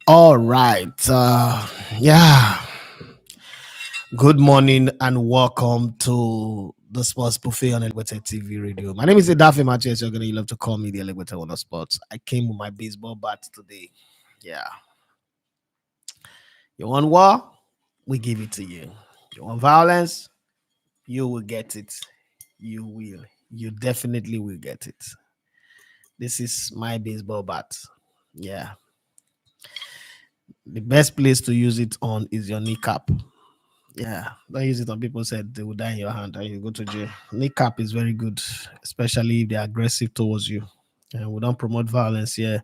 All right. Yeah. Good morning and welcome to the Sports Buffet on Elevated TV Radio. My name is Idafe Matthias. You're gonna love to call me the Elevated One of Sports. I came with my baseball bat today. Yeah. You want war? We give it to you. You want violence? You will get it. You will. You definitely will get it. This is my baseball bat. Yeah. The best place to use it on is your kneecap. Yeah, don't use it on people said they will die in your hand and you go to jail. Kneecap is very good, especially if they're aggressive towards you. And we don't promote violence here,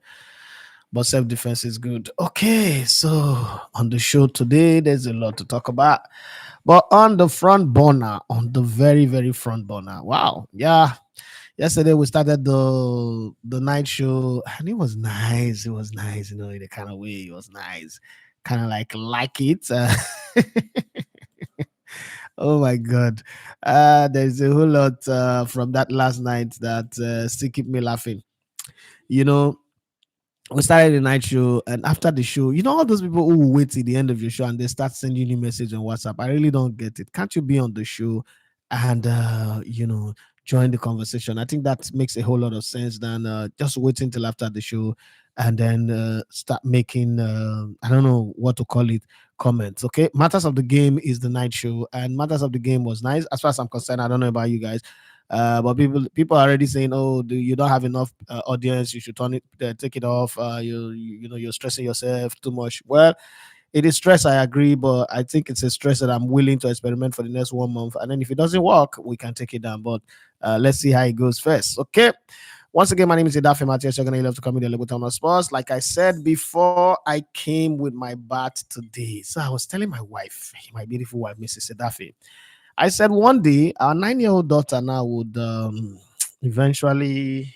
but self-defense is good. Okay, so on the show today, there's a lot to talk about. But on the front burner, on the very, very front burner. Wow. Yeah. Yesterday we started the night show and it was nice. It was nice, in the kind of way it was nice. Kind of like it. Oh my god. There's a whole lot from that last night that still keep me laughing. You know, we started the night show, and after the show, all those people who will wait till the end of your show and they start sending you message on WhatsApp. I really don't get it. Can't you be on the show and join the conversation? I think that makes a whole lot of sense than just waiting till after the show and then start making I don't know what to call it, comments. Okay, Matters of the Game is the night show, and Matters of the Game was nice as far as I'm concerned. I don't know about you guys. But people are already saying, "Oh, you don't have enough audience. You should turn it, take it off. You're stressing yourself too much." Well, it is stress. I agree, but I think it's a stress that I'm willing to experiment for the next 1 month, and then if it doesn't work, we can take it down. But let's see how it goes first. Okay. Once again, my name is Idafe Matthias. You're gonna love to come in the Little Thomas Sports. Like I said before, I came with my bat today. So I was telling my wife, my beautiful wife, Mrs. Idafe. I said one day our 9-year-old daughter now would eventually,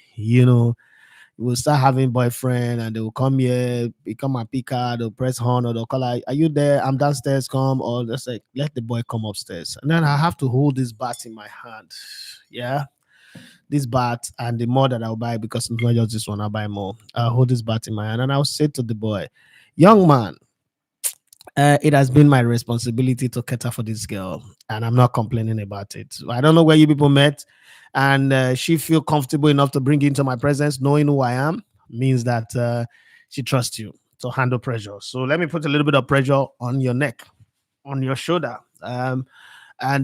will start having boyfriend and they will come here, become a picker, they'll press horn or they'll call her, are you there? I'm downstairs, come, or just like let the boy come upstairs. And then I have to hold this bat in my hand. Yeah. This bat and the more that I'll buy because it's not just this one, I'll buy more. I'll hold this bat in my hand and I'll say to the boy, young man, it has been my responsibility to cater for this girl, and I'm not complaining about it. I don't know where you people met, and she feel comfortable enough to bring you into my presence, knowing who I am, means that she trusts you to handle pressure. So let me put a little bit of pressure on your neck, on your shoulder. And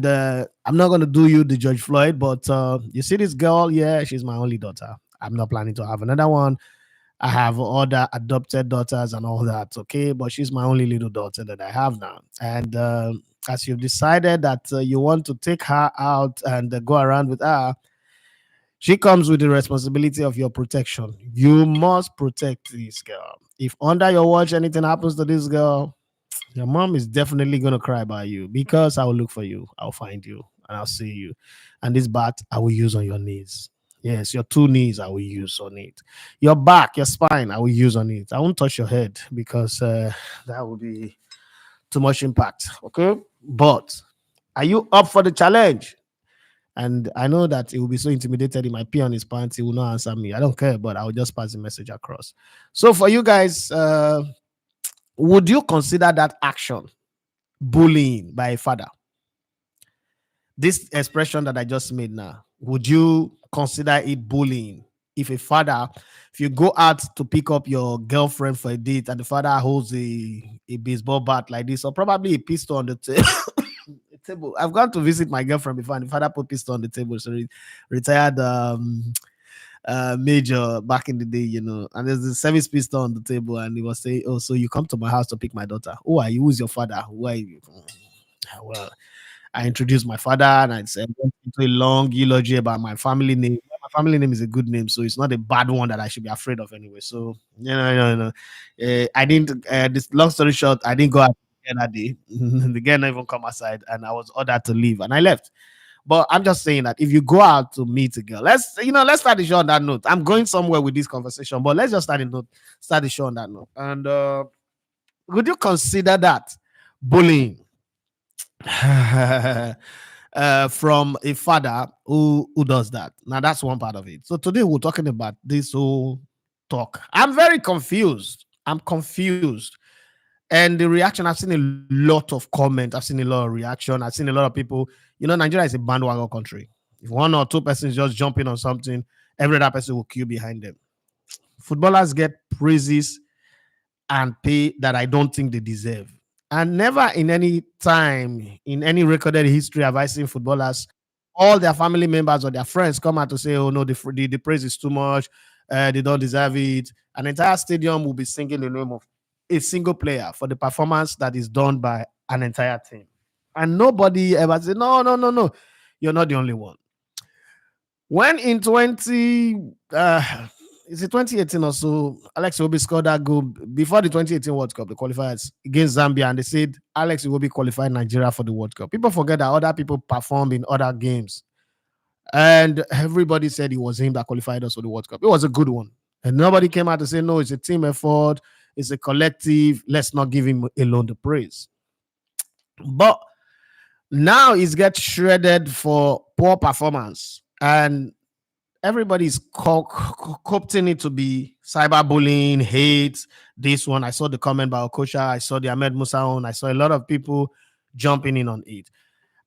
I'm not going to do you the George Floyd, but you see this girl, yeah, she's my only daughter. I'm not planning to have another one. I have other adopted daughters and all that, okay? But she's my only little daughter that I have now. And as you've decided that you want to take her out and go around with her, she comes with the responsibility of your protection. You must protect this girl. If under your watch anything happens to this girl, your mom is definitely going to cry about you because I will look for you. I'll find you and I'll see you. And this bat I will use on your knees. Yes, your two knees I will use on it. Your back, your spine, I will use on it. I won't touch your head because that would be too much impact. Okay. But are you up for the challenge? And I know that he will be so intimidated. He might pee on his pants. He will not answer me. I don't care, but I'll just pass the message across. So for you guys, would you consider that action bullying by a father? This expression that I just made now, would you consider it bullying? If a father, if you go out to pick up your girlfriend for a date and the father holds a baseball bat like this, or probably a pistol on the table. I've gone to visit my girlfriend before and the father put pistol on the table. So retired major back in the day, and there's a service pistol on the table, and he was saying, "Oh, so you come to my house to pick my daughter? Who are you? Who's your father? Who are you?" Well, I introduced my father and I said went into a long eulogy about my family name. My family name is a good name, so it's not a bad one that I should be afraid of anyway. So I didn't. This long story short, I didn't go out that day. The girl not even come aside, and I was ordered to leave, and I left. But I'm just saying that if you go out to meet a girl, let's start the show on that note. I'm going somewhere with this conversation, but let's just start the show on that note. And would you consider that bullying? From a father who does that. Now that's one part of it. So today we're talking about this whole talk. I'm very confused. I'm confused. And the reaction, I've seen a lot of comment, I've seen a lot of reaction, I've seen a lot of people. Nigeria is a bandwagon country. If one or two persons just jumping on something, every other person will queue behind them. Footballers get praises and pay that I don't think they deserve. And never in any time, in any recorded history, have I seen footballers, all their family members or their friends come out to say, oh no, the praise is too much, they don't deserve it. An entire stadium will be singing the name of a single player for the performance that is done by an entire team. And nobody ever said, no, no, no, no, you're not the only one. When in 2018 or so, Alex Iwobi scored that goal before the 2018 World Cup, the qualifiers against Zambia, and they said Alex Iwobi qualified Nigeria for the World Cup. People forget that other people performed in other games, and everybody said it was him that qualified us for the World Cup. It was a good one, and nobody came out to say no, it's a team effort, it's a collective. Let's not give him alone the praise. But now he's get shredded for poor performance, and everybody's copting it to be cyberbullying, hate. This one, I saw the comment by Okosha, I saw the Ahmed Musa one, I saw a lot of people jumping in on it.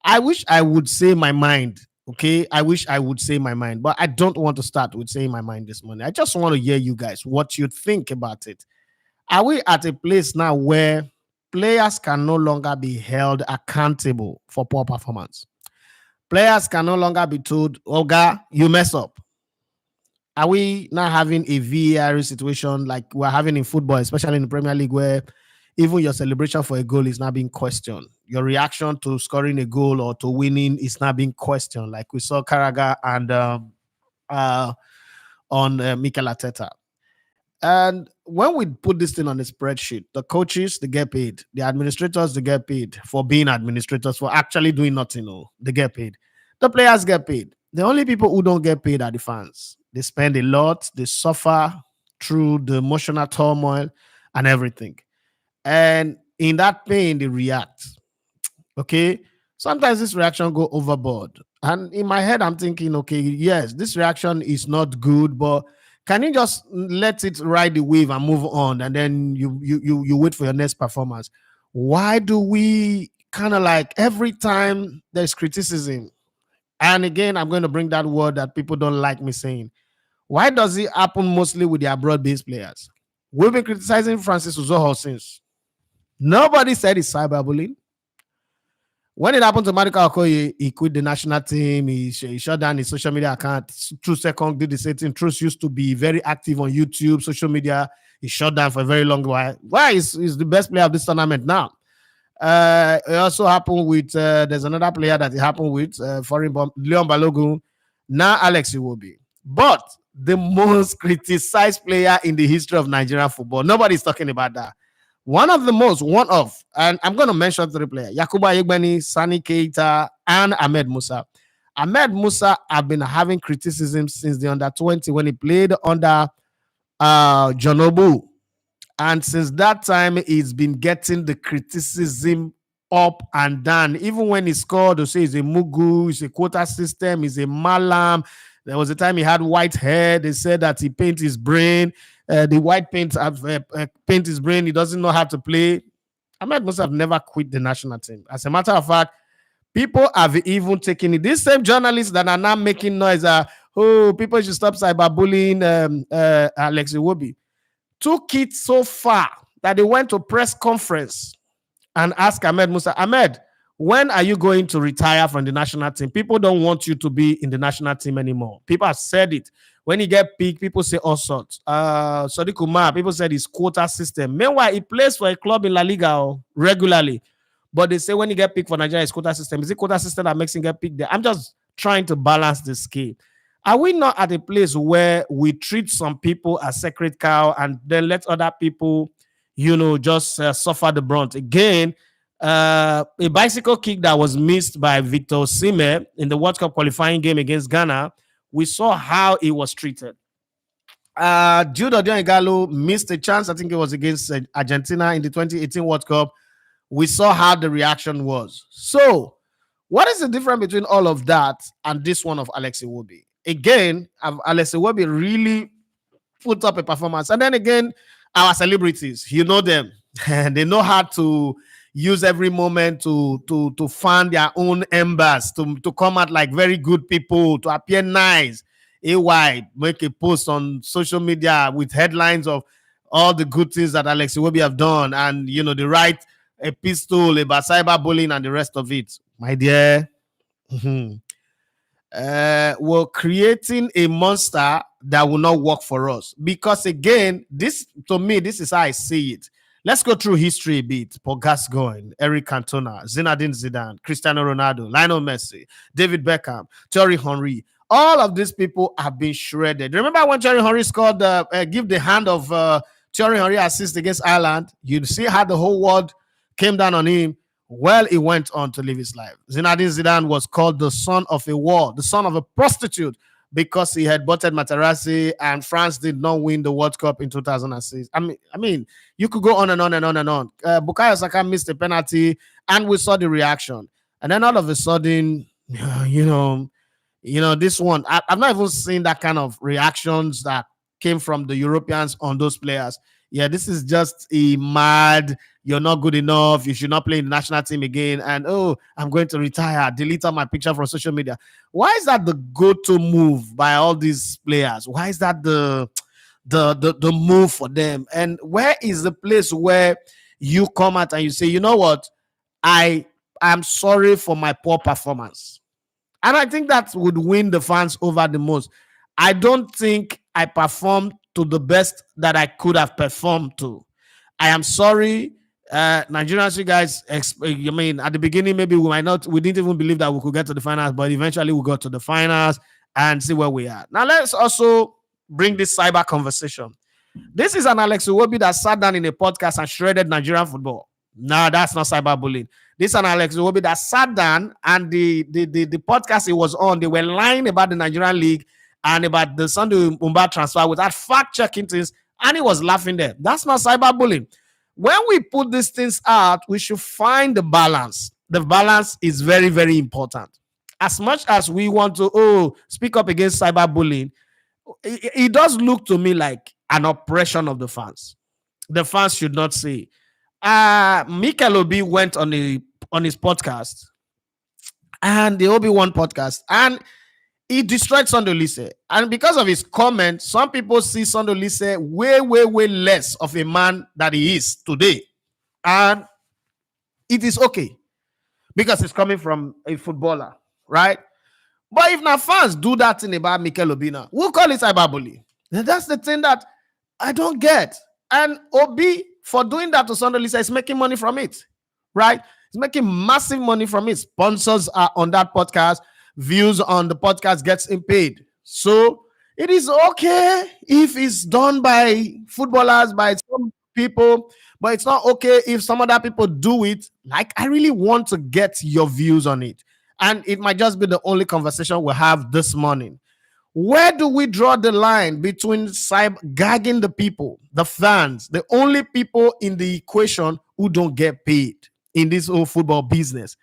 I wish I would say my mind. Okay, I wish I would say my mind, but I don't want to start with saying my mind this morning. I just want to hear you guys what you think about it. Are we at a place now where players can no longer be held accountable for poor performance? Players can no longer be told, Oga, you mess up. Are we now having a VAR situation like we're having in football, especially in the Premier League, where even your celebration for a goal is now being questioned? Your reaction to scoring a goal or to winning is now being questioned, like we saw Carragher and on Mikel Arteta. And when we put this thing on the spreadsheet, the coaches, they get paid. The administrators, they get paid for being administrators, for actually doing nothing. Oh, they get paid. The players get paid. The only people who don't get paid are the fans. They spend a lot. They suffer through the emotional turmoil and everything. And in that pain, they react. Okay. Sometimes this reaction go overboard. And in my head, I'm thinking, okay, yes, this reaction is not good, but can you just let it ride the wave and move on, and then you wait for your next performance? Why do we kind of like every time there's criticism? And again, I'm going to bring that word that people don't like me saying. Why does it happen mostly with the abroad-based players? We've been criticizing Francis Uzoho since. Nobody said it's cyberbullying. When it happened to Marika Okoye, he quit the national team. He shut down his social media account. True Second did the same thing. Truth used to be very active on YouTube, social media. He shut down for a very long while. Why is the best player of this tournament now? It also happened with there's another player that it happened with foreign bomb, Leon Balogun. Now Alex Iwobi. But the most criticized player in the history of Nigerian football, nobody's talking about that. One of, and I'm going to mention three players: Yakuba Yegbeni, Sani Keita, and Ahmed Musa. Ahmed Musa have been having criticism since the under 20 when he played under John Obu. And since that time, he's been getting the criticism up and down. Even when he scored, they say he's a Mugu, it's a quota system, he's a Malam. There was a time he had white hair. They said that he paint his brain. The white paint paint his brain. He doesn't know how to play. Ahmed Musa have never quit the national team. As a matter of fact, people have even taken it. These same journalists that are now making noise are, people should stop cyberbullying Alex Iwobi, took it so far that they went to press conference and asked Ahmed Musa, Ahmed, when are you going to retire from the national team? People don't want you to be in the national team anymore. People have said it. When he get picked, people say all sorts. Sadiq Umar, people said his quota system. Meanwhile, he plays for a club in La Liga regularly. But they say when he get picked for Nigeria, his quota system. Is it quota system that makes him get picked there? I'm just trying to balance the scale. Are we not at a place where we treat some people as sacred cow and then let other people, just suffer the brunt? Again, a bicycle kick that was missed by Victor Osimhen in the World Cup qualifying game against Ghana, we saw how he was treated. Jude Odion missed a chance. I think it was against Argentina in the 2018 World Cup. We saw how the reaction was. So, what is the difference between all of that and this one of Alex Iwobi? Again, Alex Iwobi really put up a performance. And then again, our celebrities, you know them, and they know how to use every moment to fan their own embers, to come out like very good people, to appear nice. AY make a post on social media with headlines of all the good things that Alex Iwobi have done, and they write a pistol about cyberbullying and the rest of it. My dear, we're creating a monster that will not work for us. Because again, this to me, this is how I see it. Let's go through history a bit. Paul Gascoigne, Eric Cantona, Zinedine Zidane, Cristiano Ronaldo, Lionel Messi, David Beckham, Thierry Henry. All of these people have been shredded. Remember when Thierry Henry scored give the hand of Thierry Henry assist against Ireland? You see how the whole world came down on him. Well, he went on to live his life. Zinedine Zidane was called the son of a whore, the son of a prostitute, because he had butted Materazzi and France did not win the World Cup in 2006. I mean, you could go on and on and on and on. Bukayo Saka missed a penalty, and we saw the reaction. And then all of a sudden, this one, I've not even seen that kind of reactions that came from the Europeans on those players. Yeah, this is just a mad, you're not good enough, you should not play in the national team again, and I'm going to retire, delete all my picture from social media. Why is that the go-to move by all these players? Why is that the move for them? And where is the place where you come out and you say, you know what, I am sorry for my poor performance? And I think that would win the fans over the most. I don't think I performed to the best that I could have performed to. I am sorry. Nigerians, you guys, at the beginning, maybe we didn't even believe that we could get to the finals, but eventually we got to the finals and see where we are. Now, let's also bring this cyber conversation. This is an Alex Iwobi that sat down in a podcast and shredded Nigerian football. No, that's not cyberbullying. This is an Alex Iwobi that sat down and the podcast he was on, they were lying about the Nigerian league and about the Sunday Mumbai transfer without fact-checking things, and he was laughing there. That's not cyberbullying. When we put these things out, we should find the balance. The balance is very, very important. As much as we want to speak up against cyberbullying, it does look to me like an oppression of the fans. The fans should not say. Mikel Obi went on his podcast, and the Obi-Wan podcast, and he destroyed Sondolise. And because of his comment, some people see Sondolise way, way, way less of a man that he is today. And it is okay because it's coming from a footballer, right? But if now fans do that thing about Mikel Obi now, we'll call it cyberbullying. That's the thing that I don't get. And Obi, for doing that to Sondolise, is making money from it, right? He's making massive money from it. Sponsors are on that podcast. Views on the podcast gets him paid. So it is okay if it's done by footballers, by some people, but it's not okay if some other people do it. Like, I really want to get your views on it. And it might just be the only conversation we'll have this morning. Where do we draw the line between gagging the people, the fans, the only people in the equation who don't get paid in this whole football business?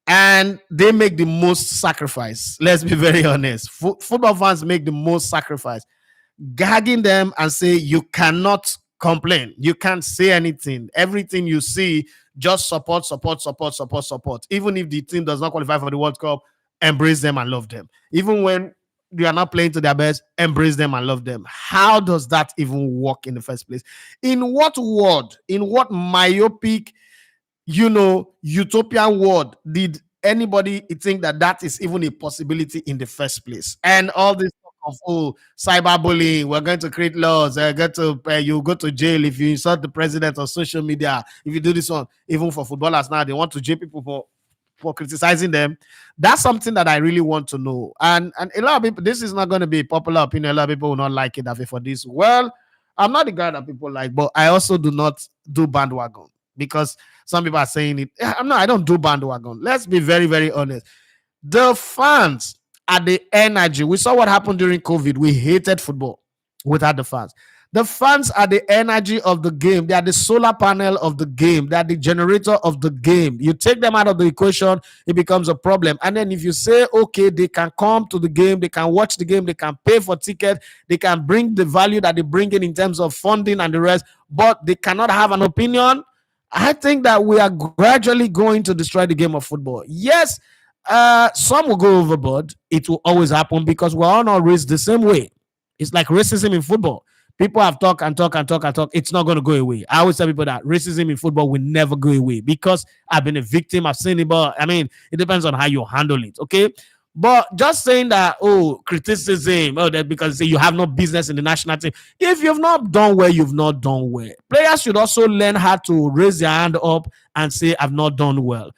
And they make the most sacrifice. Let's be very honest. Football fans make the most sacrifice. Gagging them and say, you cannot complain. You can't say anything. Everything you see, just support. Even if the team does not qualify for the World Cup, embrace them and love them. Even when they are not playing to their best, embrace them and love them. How does that even work in the first place? In what world, in what myopic, utopian world did anybody think that is even a possibility in the first place? And all this talk of cyberbullying, we're going to create laws, you go to jail if you insult the president on social media, if you do this one. Even for footballers now, they want to jail people for criticizing them. That's something that I really want to know. And a lot of people, this is not going to be a popular opinion. A lot of people will not like it for this. Well, I'm not the guy that people like, but I also do not do bandwagon, because some people are saying it. I don't do bandwagon. Let's be very, very honest. The fans are the energy. We saw what happened during COVID. We hated football without the fans. The fans are the energy of the game. They are the solar panel of the game. They are the generator of the game. You take them out of the equation, it becomes a problem. And then if you say, okay, they can come to the game, they can watch the game, they can pay for ticket, they can bring the value that they bring in terms of funding and the rest, but they cannot have an opinion, I think that we are gradually going to destroy the game of football. Yes, some will go overboard. It will always happen because we're all not raised the same way. It's like racism in football. People have talk and talk and talk and talk. It's not going to go away. I always tell people that racism in football will never go away because I've been a victim. I've seen it, but I mean, it depends on how you handle it. Okay. But just saying that, oh, criticism, oh, that because you have no business in the national team. If you've not done well, you've not done well. Players should also learn how to raise their hand up and say, I've not done well.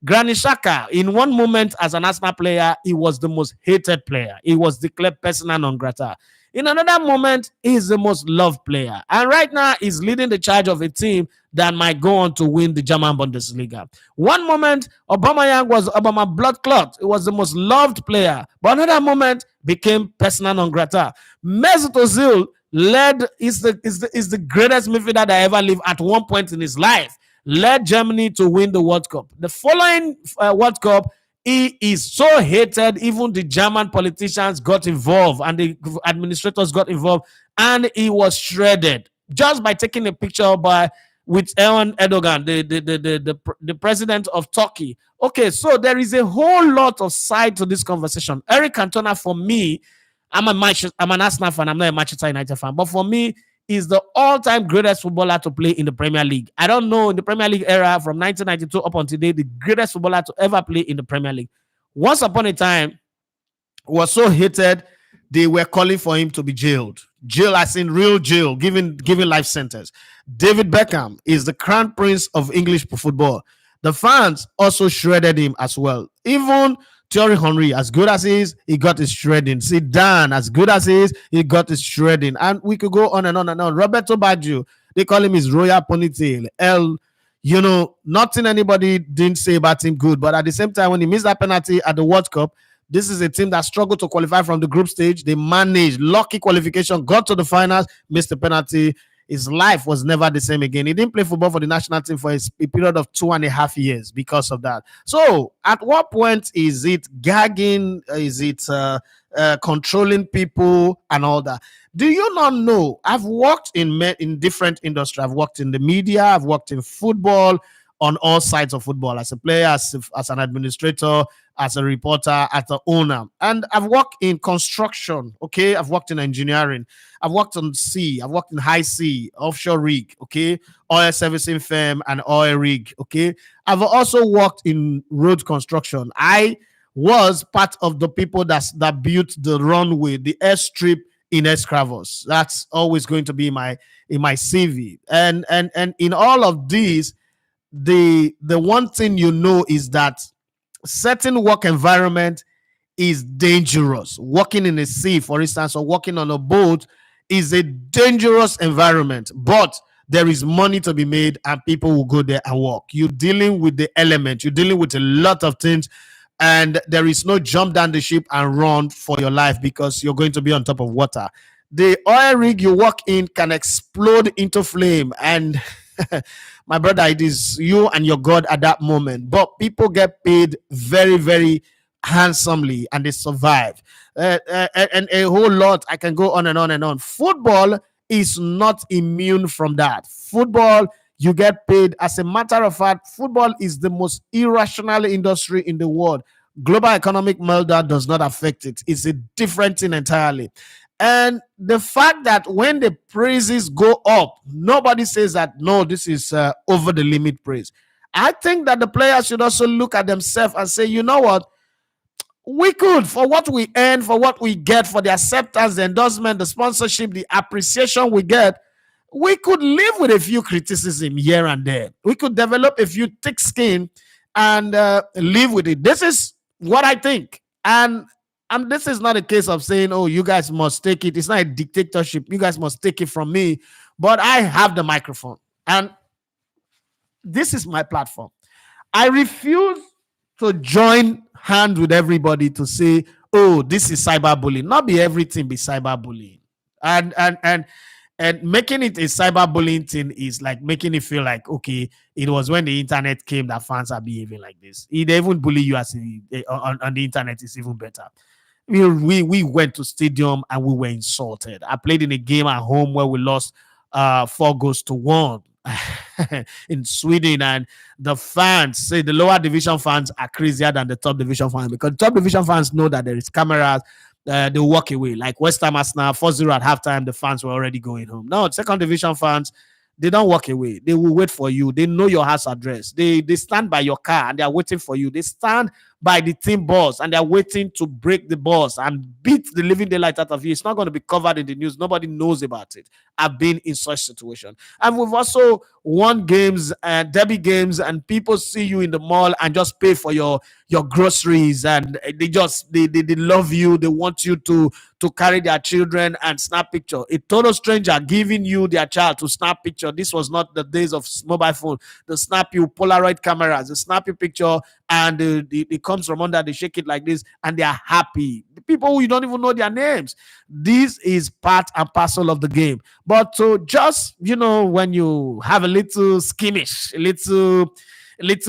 Granit Xhaka, in one moment as an Arsenal player, he was the most hated player. He was declared persona non grata. In another moment, he's the most loved player. And right now, he's leading the charge of a team that might go on to win the German Bundesliga. One moment, Aubameyang was Obama blood clot. He was the most loved player. But another moment, became persona non grata. Mesut Ozil is the greatest midfielder that ever lived at one point in his life. Led Germany to win the World Cup. The following World Cup, he is so hated, even the German politicians got involved and the administrators got involved, and he was shredded just by taking a picture with Erdogan, the president of Turkey. Okay, so there is a whole lot of side to this conversation. Eric Cantona, for me, I'm an Arsenal fan, I'm not a Manchester United fan, but for me, is the all-time greatest footballer to play in the Premier League. I don't know, in the Premier League era from 1992 up until today, the greatest footballer to ever play in the Premier League. Once upon a time, was so hated, they were calling for him to be jailed. Jail, as in real jail, giving life sentence. David Beckham is the crown prince of English football. The fans also shredded him as well. Even Thierry Henry, as good as he is, he got his shredding. Zidane, as good as he is, he got his shredding. And we could go on and on and on. Roberto Baggio, they call him his royal ponytail. Nothing anybody didn't say about him good. But at the same time, when he missed that penalty at the World Cup, this is a team that struggled to qualify from the group stage. They managed lucky qualification, got to the finals, missed the penalty. His life was never the same again. He didn't play football for the national team for a period of 2.5 years because of that. So, at what point is it gagging? Is it controlling people and all that? Do you not know? I've worked in different industries. I've worked in the media. I've worked in football, on all sides of football, as a player, as an administrator, as a reporter, as an owner. And I've worked in construction, okay? I've worked in engineering. I've worked on sea. I've worked in high sea, offshore rig, okay? Oil servicing firm and oil rig, okay? I've also worked in road construction. I was part of the people that built the runway, the airstrip in Escravos. That's always going to be in my CV. And in all of these, the one thing you know is that certain work environment is dangerous. Working in a sea, for instance, or working on a boat is a dangerous environment, but there is money to be made and people will go there and work. You're dealing with the element, you're dealing with a lot of things, and there is no jump down the ship and run for your life because you're going to be on top of water. The oil rig you work in can explode into flame, and my brother, it is you and your God at that moment. But people get paid very, very handsomely and they survive. And a whole lot. I can go on and on and on. Football is not immune from that. Football, you get paid. As a matter of fact, football is the most irrational industry in the world. Global economic meltdown does not affect it. It's a different thing entirely. And the fact that when the praises go up, nobody says that, no, this is over the limit praise. I think that the players should also look at themselves and say, you know what? We could, for what we earn, for what we get, for the acceptance, the endorsement, the sponsorship, the appreciation we get, we could live with a few criticism here and there. We could develop a few thick skin and live with it. This is what I think. And this is not a case of saying, oh, you guys must take it. It's not a dictatorship. You guys must take it from me. But I have the microphone. And this is my platform. I refuse to join hand with everybody to say, oh, this is cyberbullying. Not be everything be cyberbullying. And And making it a cyberbullying thing is like making it feel like, okay, it was when the internet came that fans are behaving like this. They even bully you on the internet is even better. We went to stadium and we were insulted. I played in a game at home where we lost 4 goals to 1 in Sweden, and the fans say the lower division fans are crazier than the top division fans, because top division fans know that there is cameras. They walk away. Like West Ham Arsenal 4-0 at halftime, the fans were already going home. No, second division fans, they don't walk away. They will wait for you. They know your house address. They stand by your car and they are waiting for you. They stand by the team boss and they are waiting to break the boss and beat the living daylight out of you. It's not going to be covered in the news. Nobody knows about it. I've been in such situation. And we've also won games, derby games, and people see you in the mall and just pay for your groceries, and they love you. They want you to carry their children and snap picture. A total stranger giving you their child to snap picture. This was not the days of mobile phone. They snap you Polaroid cameras. They snap your picture, and it comes from under. They shake it like this, and they are happy. The people who you don't even know their names. This is part and parcel of the game. But to just, when you have a little skimmish, a little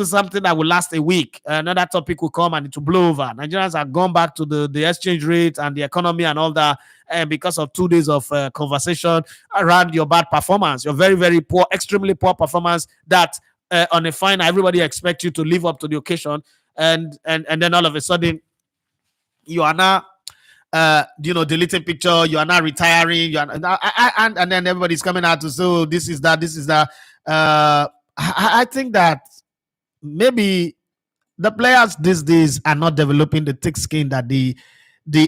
something that will last a week, another topic will come and it will blow over. Nigerians have gone back to the exchange rate and the economy and all that, and because of 2 days of conversation around your bad performance, your very, very poor, extremely poor performance, that on a fine, everybody expects you to live up to the occasion, and then all of a sudden you are now deleting picture, you are now retiring, you are, and then everybody's coming out to say, oh, this is that. I think that maybe the players these days are not developing the thick skin that the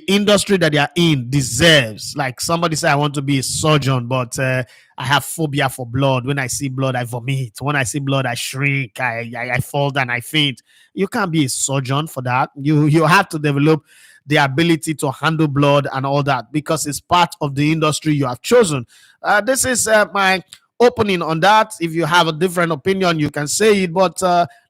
industry that they are in deserves. Like somebody said, I want to be a surgeon, but I have phobia for blood. When I see blood, I vomit. When I see blood, I shrink. I fall down. I faint. You can't be a surgeon for that. You have to develop the ability to handle blood and all that, because it's part of the industry you have chosen. This is my opening on that. If you have a different opinion, you can say it. But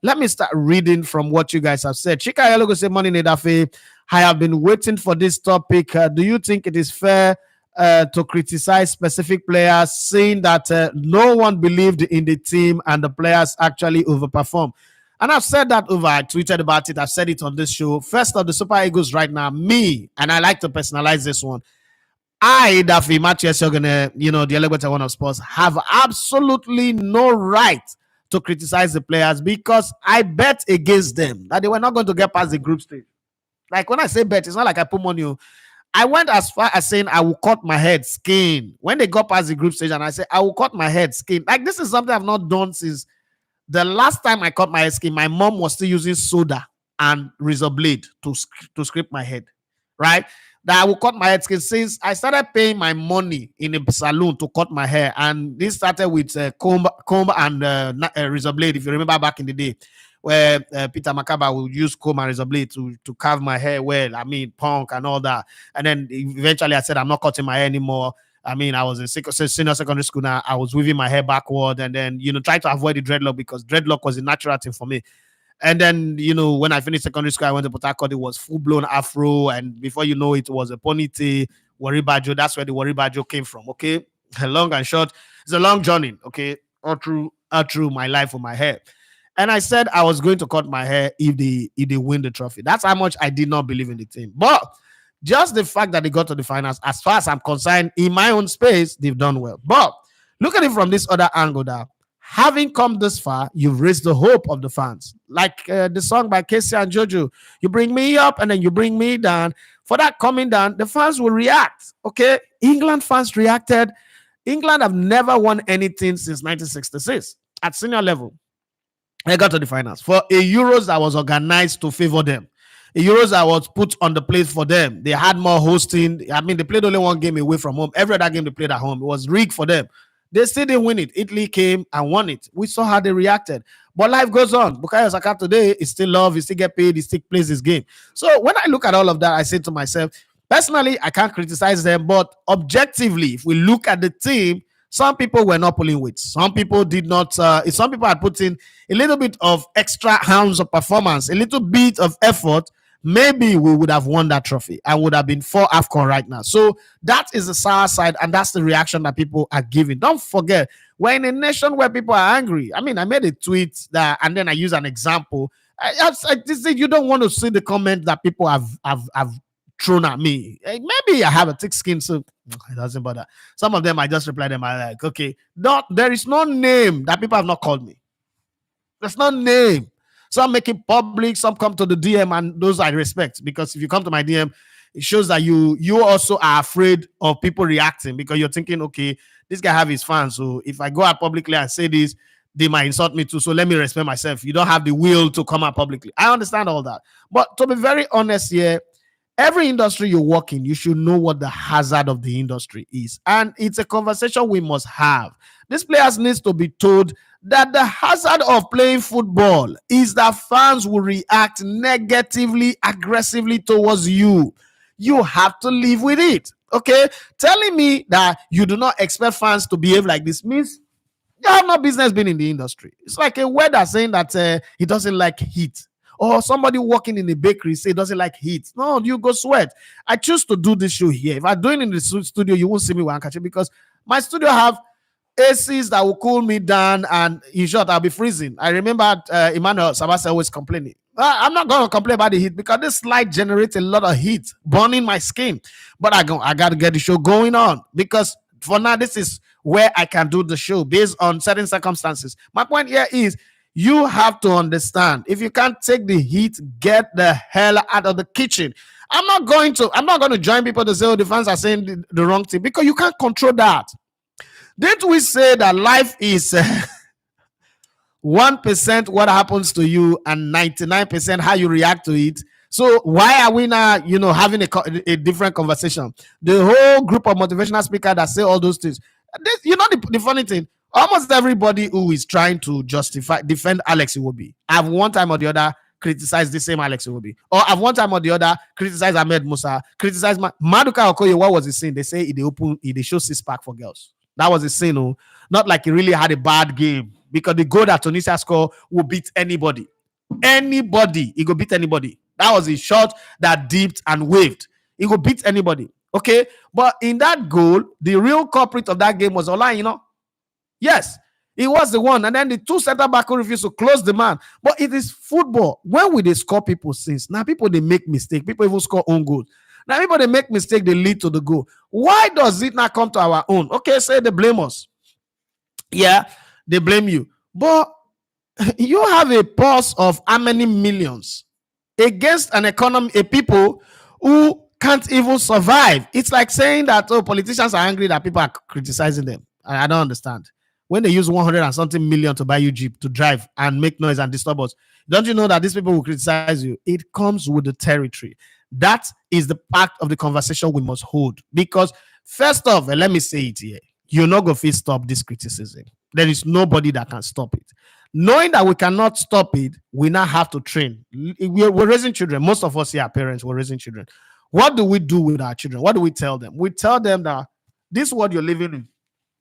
let me start reading from what you guys have said. Chika Yalogo say, Money Nedafe, I have been waiting for this topic. Do you think it is fair to criticize specific players, saying that no one believed in the team and the players actually overperformed? And I've said that over. I tweeted about it. I've said it on this show. First of the Super Eagles right now, me, and I like to personalize this one. I, Daffy Matches, the Elegweta One of Sports, have absolutely no right to criticize the players, because I bet against them that they were not going to get past the group stage. Like when I say bet, it's not like I put money on. I went as far as saying I will cut my head skin when they got past the group stage, and I said I will cut my head skin. Like this is something I've not done since the last time I cut my head skin. My mom was still using soda and razor blade to scrape my head, right? That I will cut my head skin since I started paying my money in a salon to cut my hair. And this started with comb and razor blade. If you remember back in the day, where Peter Makaba would use comb and razor blade to carve my hair well. I mean, punk and all that. And then eventually I said, I'm not cutting my hair anymore. I mean, I was in senior secondary school now. I was weaving my hair backward, and then, try to avoid the dreadlock, because dreadlock was a natural thing for me. And then, when I finished secondary school, I went to Port Harcourt. It was full-blown afro. And before you know it was a ponytail, Worry Bajo. That's where the Worry Bajo came from, okay? Long and short, it's a long journey, okay? All through my life with my hair. And I said I was going to cut my hair if they win the trophy. That's how much I did not believe in the team. But just the fact that they got to the finals, as far as I'm concerned, in my own space, they've done well. But look at it from this other angle now. Having come this far, you've raised the hope of the fans. Like the song by Casey and Jojo. You bring me up and then you bring me down. For that coming down, the fans will react. Okay? England fans reacted. England have never won anything since 1966 at senior level. They got to the finals. For a Euros that was organized to favor them. A Euros that was put on the plate for them. They had more hosting. I mean, they played only one game away from home. Every other game they played at home. It was rigged for them. They still didn't win it. Italy came and won it. We saw how they reacted. But life goes on. Bukayo Saka today is still loved. He still get paid. He still plays his game. So when I look at all of that, I say to myself, personally, I can't criticize them. But objectively, if we look at the team, some people were not pulling weight. Some people did not. Some people had put in a little bit of extra hounds of performance, a little bit of effort, maybe we would have won that trophy. I would have been for AFCON right now. So that is the sour side, and that's the reaction that people are giving. Don't forget, we're in a nation where people are angry. I mean, I made a tweet that, and then I use an example. You don't want to see the comment that people have thrown at me. Maybe I have a thick skin, so it doesn't bother. Some of them I just reply them. I like, okay, there is no name that people have not called me. There's no name. Some make it public, some come to the DM, and those I respect, because if you come to my DM, it shows that you also are afraid of people reacting, because you're thinking, okay, this guy have his fans, so if I go out publicly and say this, they might insult me too. So let me respect myself. You don't have the will to come out publicly. I understand all that, but to be very honest here, every industry you work in, you should know what the hazard of the industry is. And it's a conversation we must have. These players needs to be told that the hazard of playing football is that fans will react negatively, aggressively towards you. You have to live with it. Okay? Telling me that you do not expect fans to behave like this means you have no business being in the industry. It's like a weather saying that he doesn't like heat. Or somebody working in a bakery say doesn't like heat. No, you go sweat. I choose to do this show here. If I'm doing it in the studio, you won't see me wearing catch, because my studio have ACs that will cool me down, and in short, I'll be freezing. I remember Emmanuel Sabasa always complaining. I'm not going to complain about the heat, because this light generates a lot of heat, burning my skin. But I got to get the show going on, because for now, this is where I can do the show based on certain circumstances. My point here is, you have to understand, if you can't take the heat, get the hell out of the kitchen. I'm not going to join people to say, oh, the fans are saying the wrong thing, because you can't control that. Didn't we say that life is 1% what happens to you and 99% how you react to it? So why are we now, having a different conversation? The whole group of motivational speakers that say all those things. The funny thing, almost everybody who is trying to defend Alex Iwobi, I've one time or the other criticized the same Alex Iwobi, or I've one time or the other criticized Ahmed Musa, criticized Maduka Okoye. What was the sin? They say they show 6-pack for girls. That was a sin, not like he really had a bad game, because the goal that Tunisia scored will beat anybody. He could beat anybody. That was a shot that dipped and waved. He could beat anybody. Okay, but in that goal, the real culprit of that game was Ola. Yes, he was the one. And then the two center back who refused to close the man. But it is football. When will they score people since? Now people, they make mistake. People even score own goal. Now people, they make mistake, they lead to the goal. Why does it not come to our own? Okay, say they blame us. Yeah, they blame you. But you have a pulse of how many millions against an economy, a people who can't even survive. It's like saying that, oh, politicians are angry that people are criticizing them. I don't understand. When they use 100 and something million to buy you Jeep to drive and make noise and disturb us, don't you know that these people will criticize you? It comes with the territory. That is the part of the conversation we must hold. Because first off, and let me say it here, you're not going to stop this criticism. There is nobody that can stop it. Knowing that we cannot stop it, we now have to train. We're raising children. Most of us here are parents. We're raising children. What do we do with our children? What do we tell them? We tell them that this world you're living in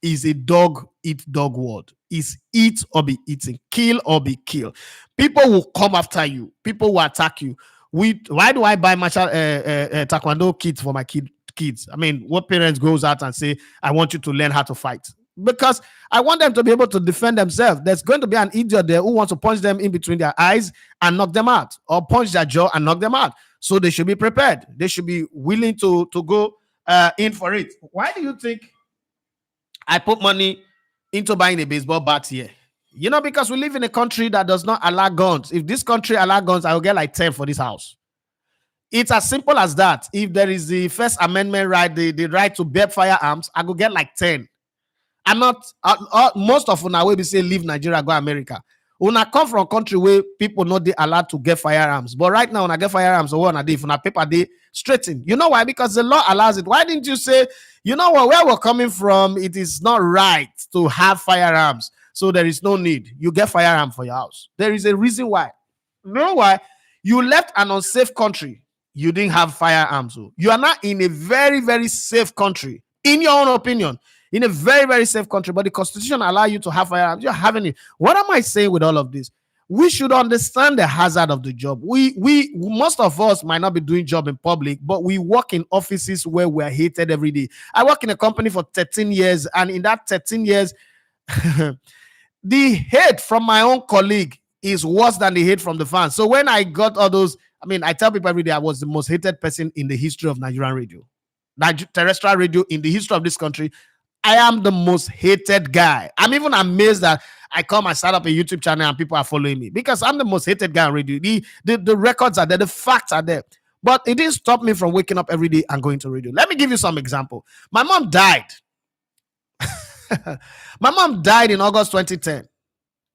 is a dog-eat-dog world. Is eat or be eaten, kill or be killed. People will come after you. People will attack you. Why do I buy martial taekwondo kits for my kids? I mean, what parents goes out and say, I want you to learn how to fight? Because I want them to be able to defend themselves. There's going to be an idiot there who wants to punch them in between their eyes and knock them out, or punch their jaw and knock them out. So they should be prepared. They should be willing to go in for it. Why do you think I put money into buying a baseball bat here? Because we live in a country that does not allow guns. If this country allow guns, I will get like 10 for this house. It's as simple as that. If there is the First Amendment right, the right to bear firearms, I will get like 10. I'm not, most of una will be say leave Nigeria, go America. Una come from a country where people not they allowed to get firearms. But right now, when I get firearms, so what if on paper they straighten? You know why? Because the law allows it. Why didn't you say, you know what, where we're coming from, it is not right to have firearms. So there is no need. You get firearm for your house. There is a reason why. You know why? You left an unsafe country. You didn't have firearms. So you are not in a very, very safe country. In your own opinion, in a very, very safe country, but the Constitution allows you to have firearms. You're having it. What am I saying with all of this? We should understand the hazard of the job. We most of us might not be doing job in public, but we work in offices where we're hated every day. I work in a company for 13 years, and in that 13 years, the hate from my own colleague is worse than the hate from the fans. So when I got all those, I mean, I tell people every day I was the most hated person in the history of Nigerian radio, terrestrial radio in the history of this country. I am the most hated guy. I'm even amazed that I come and start up a YouTube channel and people are following me because I'm the most hated guy on radio. The records are there, the facts are there. But it didn't stop me from waking up every day and going to radio. Let me give you some example. My mom died. My mom died in August 2010.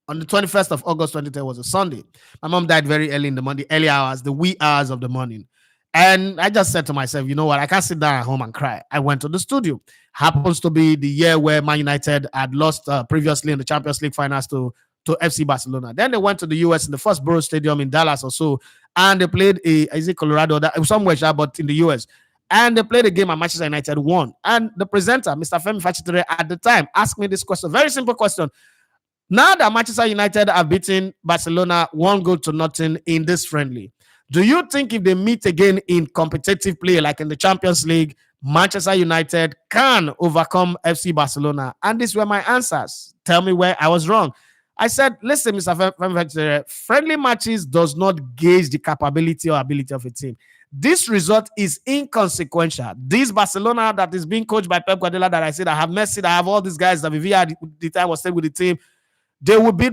On the 21st of August 2010 was a Sunday. My mom died very early in the morning, early hours, the wee hours of the morning. And I just said to myself, you know what? I can't sit down at home and cry. I went to the studio. Happens to be the year where Man United had lost previously in the Champions League finals to FC Barcelona. Then they went to the US in the first Borough Stadium in Dallas or so, and they played is it Colorado? That somewhere, but in the US. And they played a game and Manchester United won. And the presenter, Mr. Femi Fachitere, at the time asked me this question, very simple question. Now that Manchester United have beaten Barcelona 1-0 in this friendly, do you think if they meet again in competitive play, like in the Champions League, Manchester United can overcome FC Barcelona? And these were my answers. Tell me where I was wrong. I said, listen, Mr. Femi, friendly matches does not gauge the capability or ability of a team. This result is inconsequential. This Barcelona that is being coached by Pep Guardiola, that I said I have Messi, that I have all these guys that Vivia at the time was staying with the team, they will beat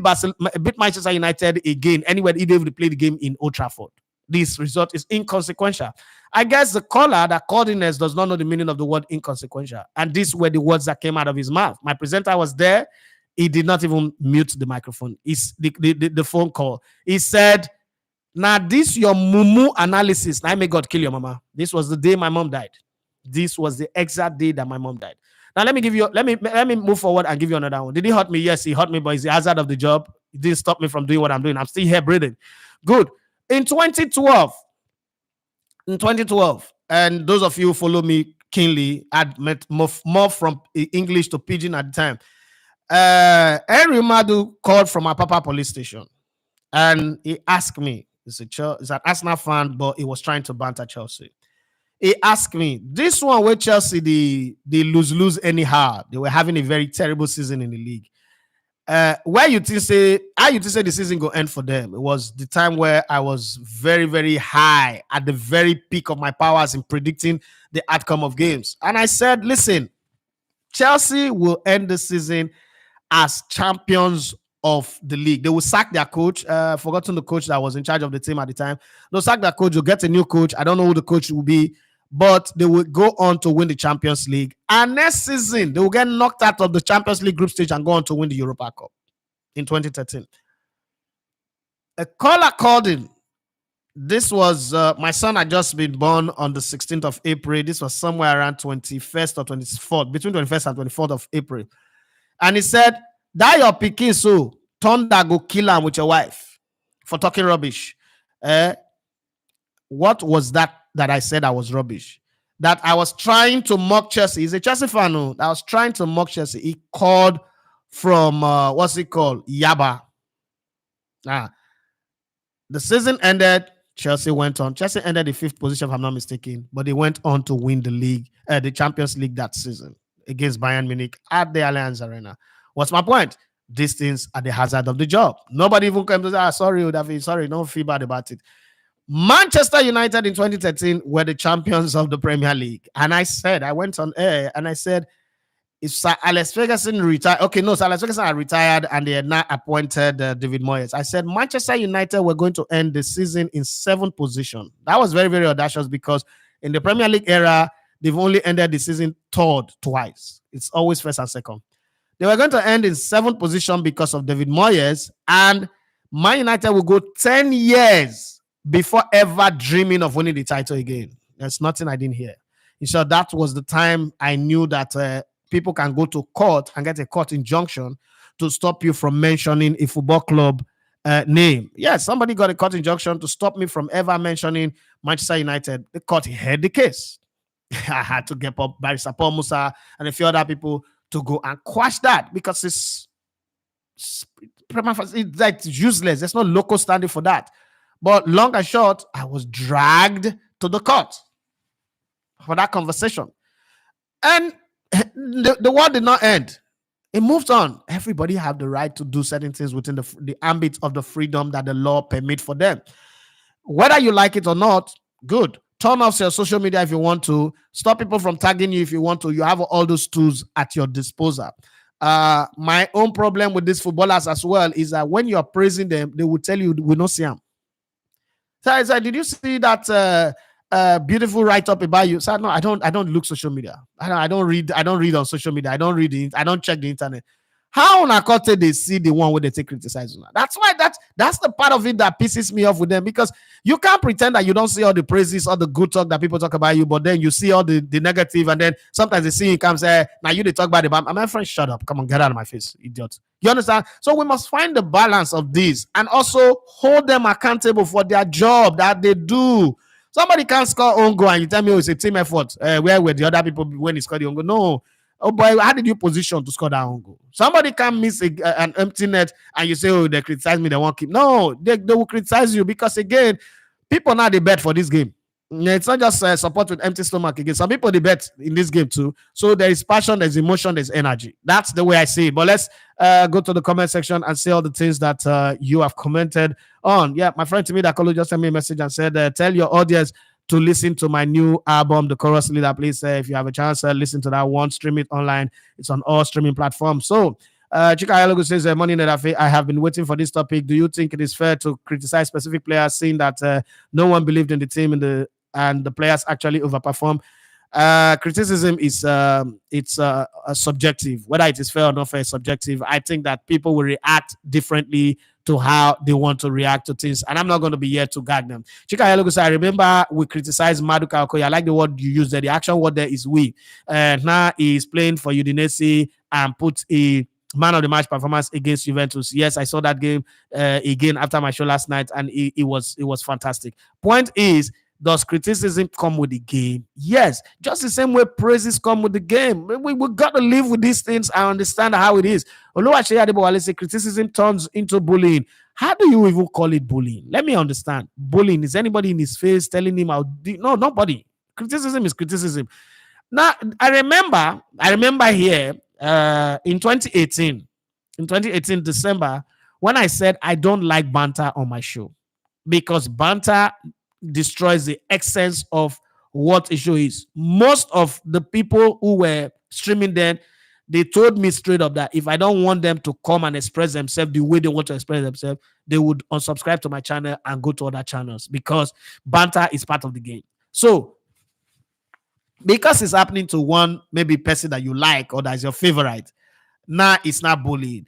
Manchester United again anywhere if they play the game in Old Trafford. This result is inconsequential. I guess the caller that called in does not know the meaning of the word inconsequential. And these were the words that came out of his mouth. My presenter was there. He did not even mute the microphone. It's the phone call. He said, now this your mumu analysis. Now may God kill your mama. This was the day my mom died. This was the exact day that my mom died. Now let me move forward and give you another one. Did he hurt me? Yes, he hurt me, but it's the hazard of the job. It didn't stop me from doing what I'm doing. I'm still here breathing. Good. In 2012, and those of you who follow me keenly, I'd met more from English to Pidgin at the time. Henry Madu called from Apapa police station, and he asked me, he's an Arsenal fan, but he was trying to banter Chelsea. He asked me, this one where Chelsea, they lose anyhow. They were having a very terrible season in the league. How you think say the season go end for them? It was the time where I was very, very high at the very peak of my powers in predicting the outcome of games. And I said, listen, Chelsea will end the season as champions of the league. They will sack their coach. Forgotten the coach that was in charge of the team at the time. They'll sack their coach. They'll get a new coach. I don't know who the coach will be, but they will go on to win the Champions League. And next season, they will get knocked out of the Champions League group stage and go on to win the Europa Cup in 2013. A caller called in. This was my son had just been born on the 16th of April. This was somewhere around 21st or 24th, between 21st and 24th of April. And he said, that your pikin so thunder go kill him with your wife for talking rubbish. What was that I said I was rubbish? That I was trying to mock Chelsea. He's a Chelsea fan. No? I was trying to mock Chelsea. He called from, what's it called? Yaba. The season ended. Chelsea went on. Chelsea ended the 5th position, if I'm not mistaken. But they went on to win the league, the Champions League that season against Bayern Munich at the Allianz Arena. What's my point? These things are the hazard of the job. Nobody even came to say, sorry, David, sorry, don't feel bad about it. Manchester United in 2013 were the champions of the Premier League. And I went on air and I said, if Sir Alex Ferguson retired, Sir Alex Ferguson had retired and they had not appointed David Moyes. I said Manchester United were going to end the season in 7th position. That was very, very audacious because in the Premier League era, they've only ended the season 3rd twice. It's always 1st and 2nd. They were going to end in 7th position because of David Moyes, and Man United will go 10 years before ever dreaming of winning the title again. There's nothing I didn't hear. So that was the time I knew that people can go to court and get a court injunction to stop you from mentioning a football club name. Yes, somebody got a court injunction to stop me from ever mentioning Manchester United. The court heard the case. I had to get up Barrister Paul Musa and a few other people to go and quash that because It's like useless. There's no local standing for that. But long and short, I was dragged to the court for that conversation. And the war did not end. It moved on. Everybody have the right to do certain things within the ambit of the freedom that the law permit for them. Whether you like it or not, good. Turn off your social media if you want to. Stop people from tagging you if you want to. You have all those tools at your disposal. My own problem with these footballers as well is that when you're praising them, they will tell you we not see them. So I said, did you see that beautiful write up about you? So no, I don't look social media. I don't read on social media. I don't check the internet. How on a court they see the one where they take criticize? That's why that's the part of it that pisses me off with them, because you can't pretend that you don't see all the praises, all the good talk that people talk about you, but then you see all the negative, and then sometimes they see you come say, now you they talk about it. But my friend, shut up. Come on, get out of my face, idiot. You understand? So we must find the balance of this and also hold them accountable for their job that they do. Somebody can't score own goal and you tell me, oh, it's a team effort. Where were the other people when he scored the own goal? No. Oh boy, how did you position to score that own goal? Somebody can miss an empty net and you say, oh, they criticize me, they won't keep. No, they will criticize you because, again, people now they bet for this game. It's not just support with empty stomach again. Some people they bet in this game too. So there is passion, there's emotion, there's energy. That's the way I see it. But let's go to the comment section and see all the things that you have commented on. Yeah, my friend Timmy Dakolo just sent me a message and said, tell your audience to listen to my new album, The Chorus Leader. Please, if you have a chance, listen to that one. Stream it online. It's on all streaming platforms. So, Chika Ayalogo says, Money Nedafe, I have been waiting for this topic. Do you think it is fair to criticize specific players, seeing that no one believed in the team and the players actually overperform? Criticism is it's subjective. Whether it is fair or not fair is subjective. I think that people will react differently to how they want to react to things, and I'm not going to be here to gag them. Chika Ayalogo says, I remember we criticized Maduka Okoye. I like the word you used there. The action word there is we. Now he's playing for Udinese and put a man of the match performance against Juventus. Yes, I saw that game again after my show last night, and it was fantastic. Point is, does criticism come with the game? Yes. Just the same way praises come with the game. We got to live with these things and understand how it is. Oluwaseyi Adebowale say criticism turns into bullying. How do you even call it bullying? Let me understand. Bullying, is anybody in his face telling him how? No, nobody. Criticism is criticism. Now, I remember here in 2018 December, when I said I don't like banter on my show because banter destroys the essence of what a show is. Most of the people who were streaming then, they told me straight up that if I don't want them to come and express themselves the way they want to express themselves, they would unsubscribe to my channel and go to other channels, because banter is part of the game. So because it's happening to one maybe person that you like or that's your favorite, now it's not bullying.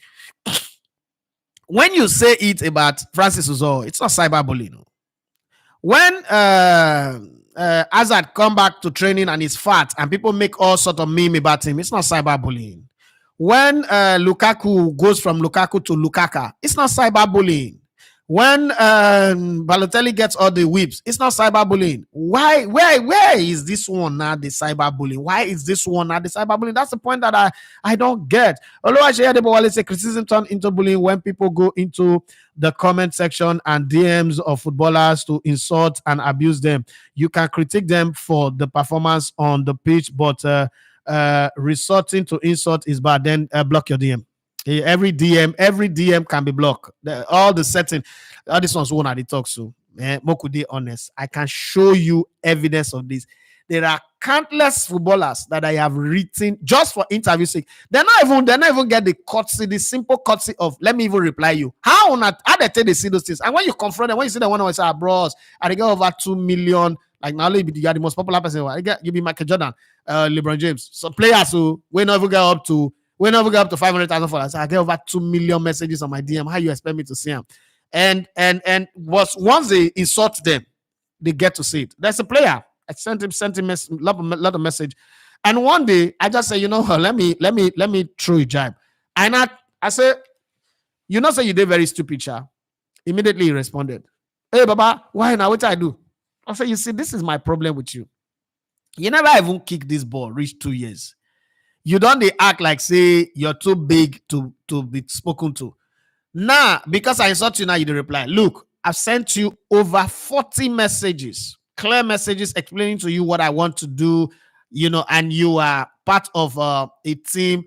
When you say it about Francis Uzo, it's not cyberbullying. When Hazard come back to training and he's fat and people make all sort of meme about him, it's not cyberbullying. When Lukaku goes from Lukaku to Lukaka, it's not cyberbullying. When Balotelli gets all the whips, it's not cyberbullying. Why? Where is this one now the cyberbullying? Why is this one now the cyberbullying? That's the point that I don't get. Oluwaseyi Adebowale say criticism turn into bullying when people go into the comment section and DMs of footballers to insult and abuse them. You can critique them for the performance on the pitch, but resorting to insult is bad. Then block your DM. Every DM can be blocked. All the setting, all this one's one at the talk. So, Mokude, honest, I can show you evidence of this. There are countless footballers that I have written just for interview sake. They're not even get the courtesy, the simple courtesy of let me even reply you. How they tell they see those things? And when you confront them, when you see the one who say, bros, I get over 2 million. Like now, you are the most popular person. You be Michael Jordan, LeBron James. So players who we never get up to 500,000 followers. I get over 2 million messages on my DM. How you expect me to see them? And once they insult them, they get to see it. There's a player. I sent him a lot of message. And one day I just say, let me throw a jab. And I say, say you did very stupid, Sha. Immediately he responded, hey Baba, why now? What I do? I say, you see, this is my problem with you. You never even kick this ball, reach 2 years. You don't act like say you're too big to be spoken to. Now, because I insult you now, you don't reply. Look, I've sent you over 40 messages, clear messages explaining to you what I want to do, and you are part of a team.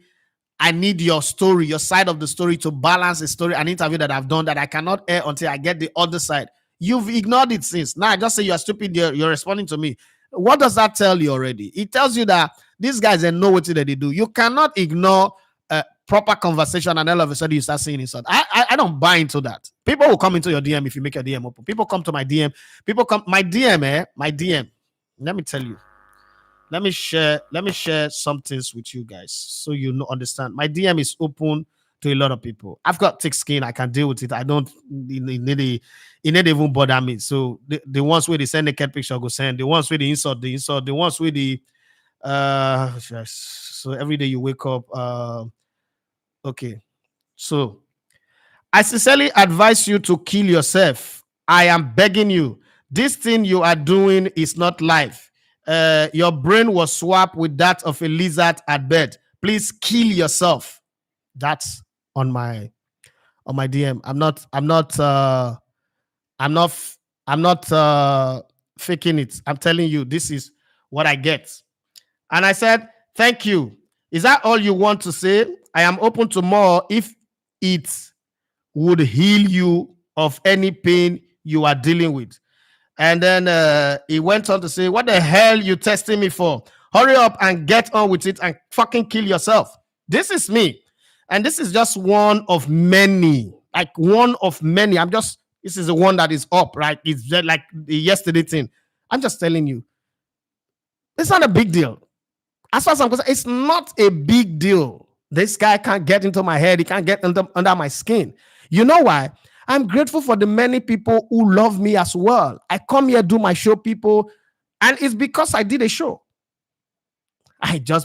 I need your story, your side of the story to balance a story, an interview that I've done that I cannot air until I get the other side. You've ignored it since. Now I just say you're stupid, you're responding to me. What does that tell you already? It tells you that these guys, they know what they do. You cannot ignore proper conversation and all of a sudden you start seeing insult. I don't buy into that. People will come into your DM if you make your DM open. People come to my DM. People come my DM, my DM. Let me tell you. Let me share some things with you guys so you know understand. My DM is open to a lot of people. I've got thick skin. I can deal with it. I don't it need even bother me. So the ones where they send naked picture go send. The ones where they insult, the insult. The ones where the so every day you wake up. Okay. So I sincerely advise you to kill yourself. I am begging you. This thing you are doing is not life. Your brain was swapped with that of a lizard at bed. Please kill yourself. That's on my DM. I'm not faking it. I'm telling you, this is what I get. And I said, thank you. Is that all you want to say? I am open to more if it would heal you of any pain you are dealing with. And then he went on to say, what the hell you testing me for? Hurry up and get on with it and fucking kill yourself. This is me. And this is just one of many. Like one of many. This is the one that is up, right? It's just like the yesterday thing. I'm just telling you. It's not a big deal. As far as I'm concerned, it's not a big deal. This guy can't get into my head. He can't get under my skin. You know why? I'm grateful for the many people who love me as well. I come here, do my show, people, and it's because I did a show.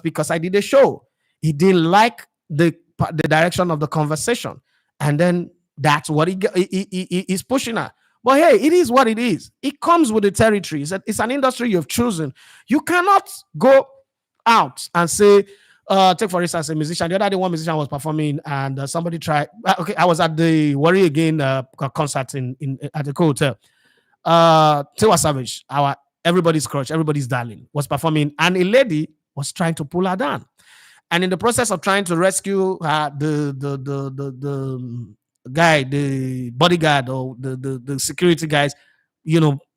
Because I did a show. He didn't like the direction of the conversation. And then that's what he's pushing at. But hey, it is what it is. It comes with the territory. It's an industry you've chosen. You cannot go out and say, take for instance a musician. The other day, one musician was performing, and somebody tried. Okay, I was at the Worry Again concert in at the hotel. Tiwa Savage, everybody's crush, everybody's darling, was performing, and a lady was trying to pull her down. And in the process of trying to rescue her, the guy, the bodyguard or the security guys,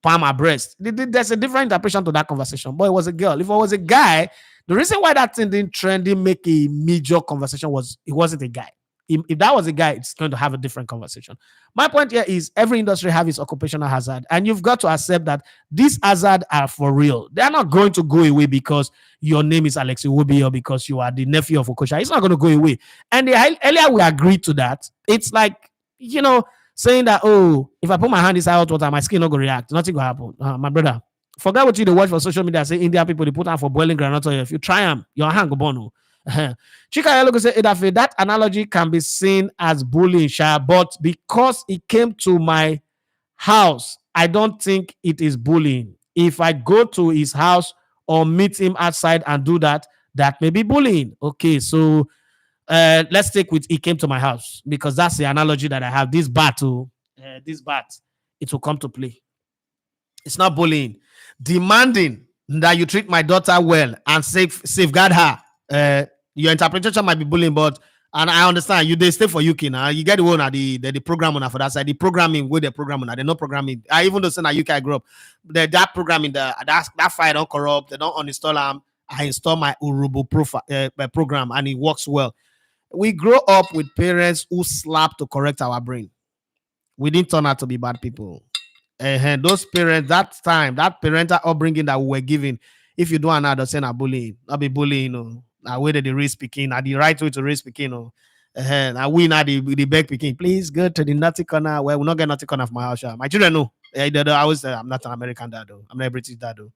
palm her breast. There's a different interpretation to that conversation. But it was a girl. If it was a guy, the reason why that thing didn't make a major conversation was it wasn't a guy. If that was a guy, it's going to have a different conversation. My point here is every industry has its occupational hazard, and you've got to accept that these hazards are for real. They are not going to go away because your name is Alex Iwobi or because you are the nephew of Okosha. It's not going to go away. And earlier we agreed to that. It's like, saying that, oh, if I put my hand inside hot water, my skin not going to react. Nothing will happen. My brother, forget what you watch for social media. Say India people, they put on for boiling granite oil. If you try them, your hand go burn. Chika Yellow say that analogy can be seen as bullying, but because it came to my house, I don't think it is bullying. If I go to his house or meet him outside and do that, that may be bullying. Okay, so let's stick with it came to my house because that's the analogy that I have. This bat, it will come to play. It's not bullying. Demanding that you treat my daughter well and safeguard her. Your interpretation might be bullying, and I understand they stay for UK now. You get the one at the program on for that side. The programming with the program on, they not programming. I even though in UK I grew up, that programming that file don't corrupt. They don't uninstall them. I install my Urubu program and it works well. We grow up with parents who slap to correct our brain. We didn't turn out to be bad people. And those parents, that parental upbringing that we were given, if you do another, say na bullying, not be bullying, Now way that the raise speaking, the right way to raise speaking, now we now the beg speaking. Please go to the naughty corner where we not get naughty corner of my house. My children know. I always say I'm not an American dad though. I'm not a British dad though.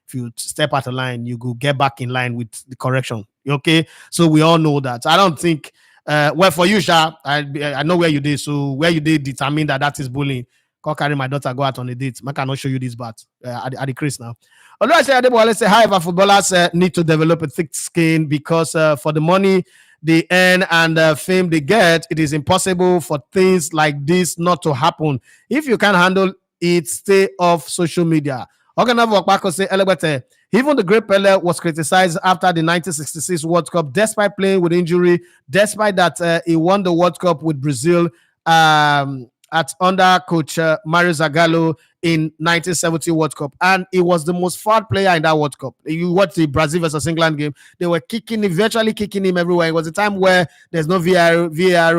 If you step out of line, you go get back in line with the correction. Okay, so we all know that. I don't think. Well, for you, Sha, I know where you did. So where you did determine that is bullying. Go carry my daughter, go out on a date. I cannot show you this bat at the crease now. Although I say, let's say, however, footballers need to develop a thick skin because for the money they earn and fame they get, it is impossible for things like this not to happen. If you can't handle it, stay off social media. Even the great Pele was criticized after the 1966 World Cup, despite playing with injury, despite that he won the World Cup with Brazil at under coach Mario Zagallo in 1970 World Cup, and he was the most fouled player in that World Cup. You watch the Brazil versus England game; they were kicking him, virtually kicking him everywhere. It was a time where there's no VAR,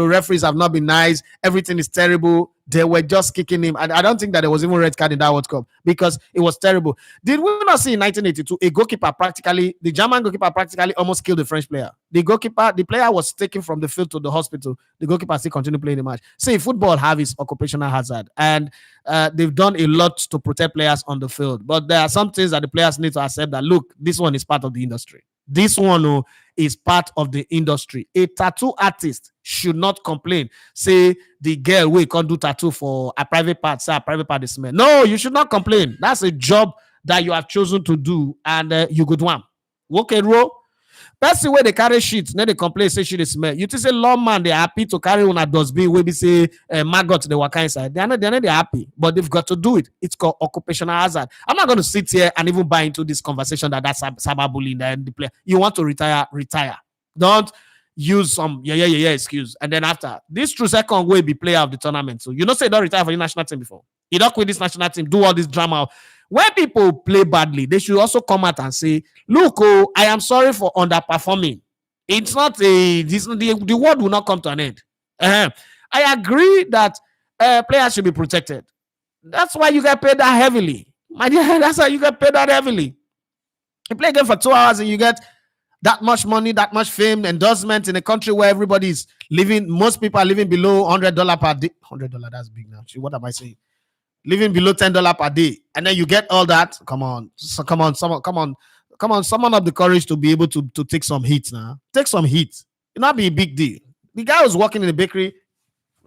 referees have not been nice, everything is terrible. They were just kicking him, and I don't think that there was even a red card in that World Cup because it was terrible. Did we not see in 1982 a goalkeeper practically, the German goalkeeper practically almost killed the French player? The player was taken from the field to the hospital. The goalkeeper still continued playing the match. See, football have its occupational hazard, and they've done a lot to protect players on the field. But there are some things that the players need to accept that, look, this one is part of the industry. This one is part of the industry. A tattoo artist should not complain. Say the girl we can't do tattoo for a private part. Say a private part is smell. No, you should not complain. That's a job that you have chosen to do, and you go do one. Okay, row. That's the way they carry shit. Then they complain, say shit is smell. You say lawman, they're happy to carry on a dustbin where they say maggot they work inside. They're not happy, but they've got to do it. It's called occupational hazard. I'm not going to sit here and even buy into this conversation that's cyberbullying and the player. You want to retire. Don't use some excuse. And then after this true second way be player of the tournament. So you know say don't retire for the national team before. You don't quit this national team, do all this drama. When people play badly, they should also come out and say, look, I am sorry for underperforming. It's not the world will not come to an end. I agree that players should be protected. That's why you get paid that heavily. My dear, that's why you get paid that heavily. You play a game for 2 hours and you get that much money, that much fame, endorsement in a country where everybody's living, most people are living below $100 per day. $100, that's big now. What am I saying? Living below $10 per day, and then you get all that. Come on, someone up the courage to be able to take some heat now. Take some heat. It not be a big deal. The guy who's working in the bakery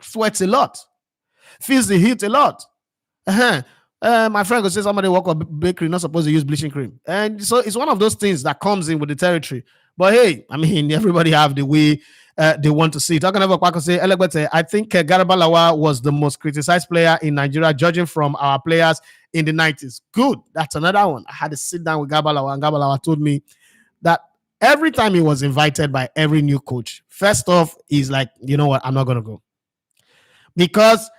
sweats a lot, feels the heat a lot. My friend could say somebody work at bakery not supposed to use bleaching cream, and so it's one of those things that comes in with the territory. But hey, I mean, everybody have the way they want to see it. I think Garabalawa was the most criticized player in Nigeria, judging from our players in the 90s. Good. That's another one. I had to sit down with Gabalawa, and Gabalawa told me that every time he was invited by every new coach, first off, he's like, you know what, I'm not going to go. Because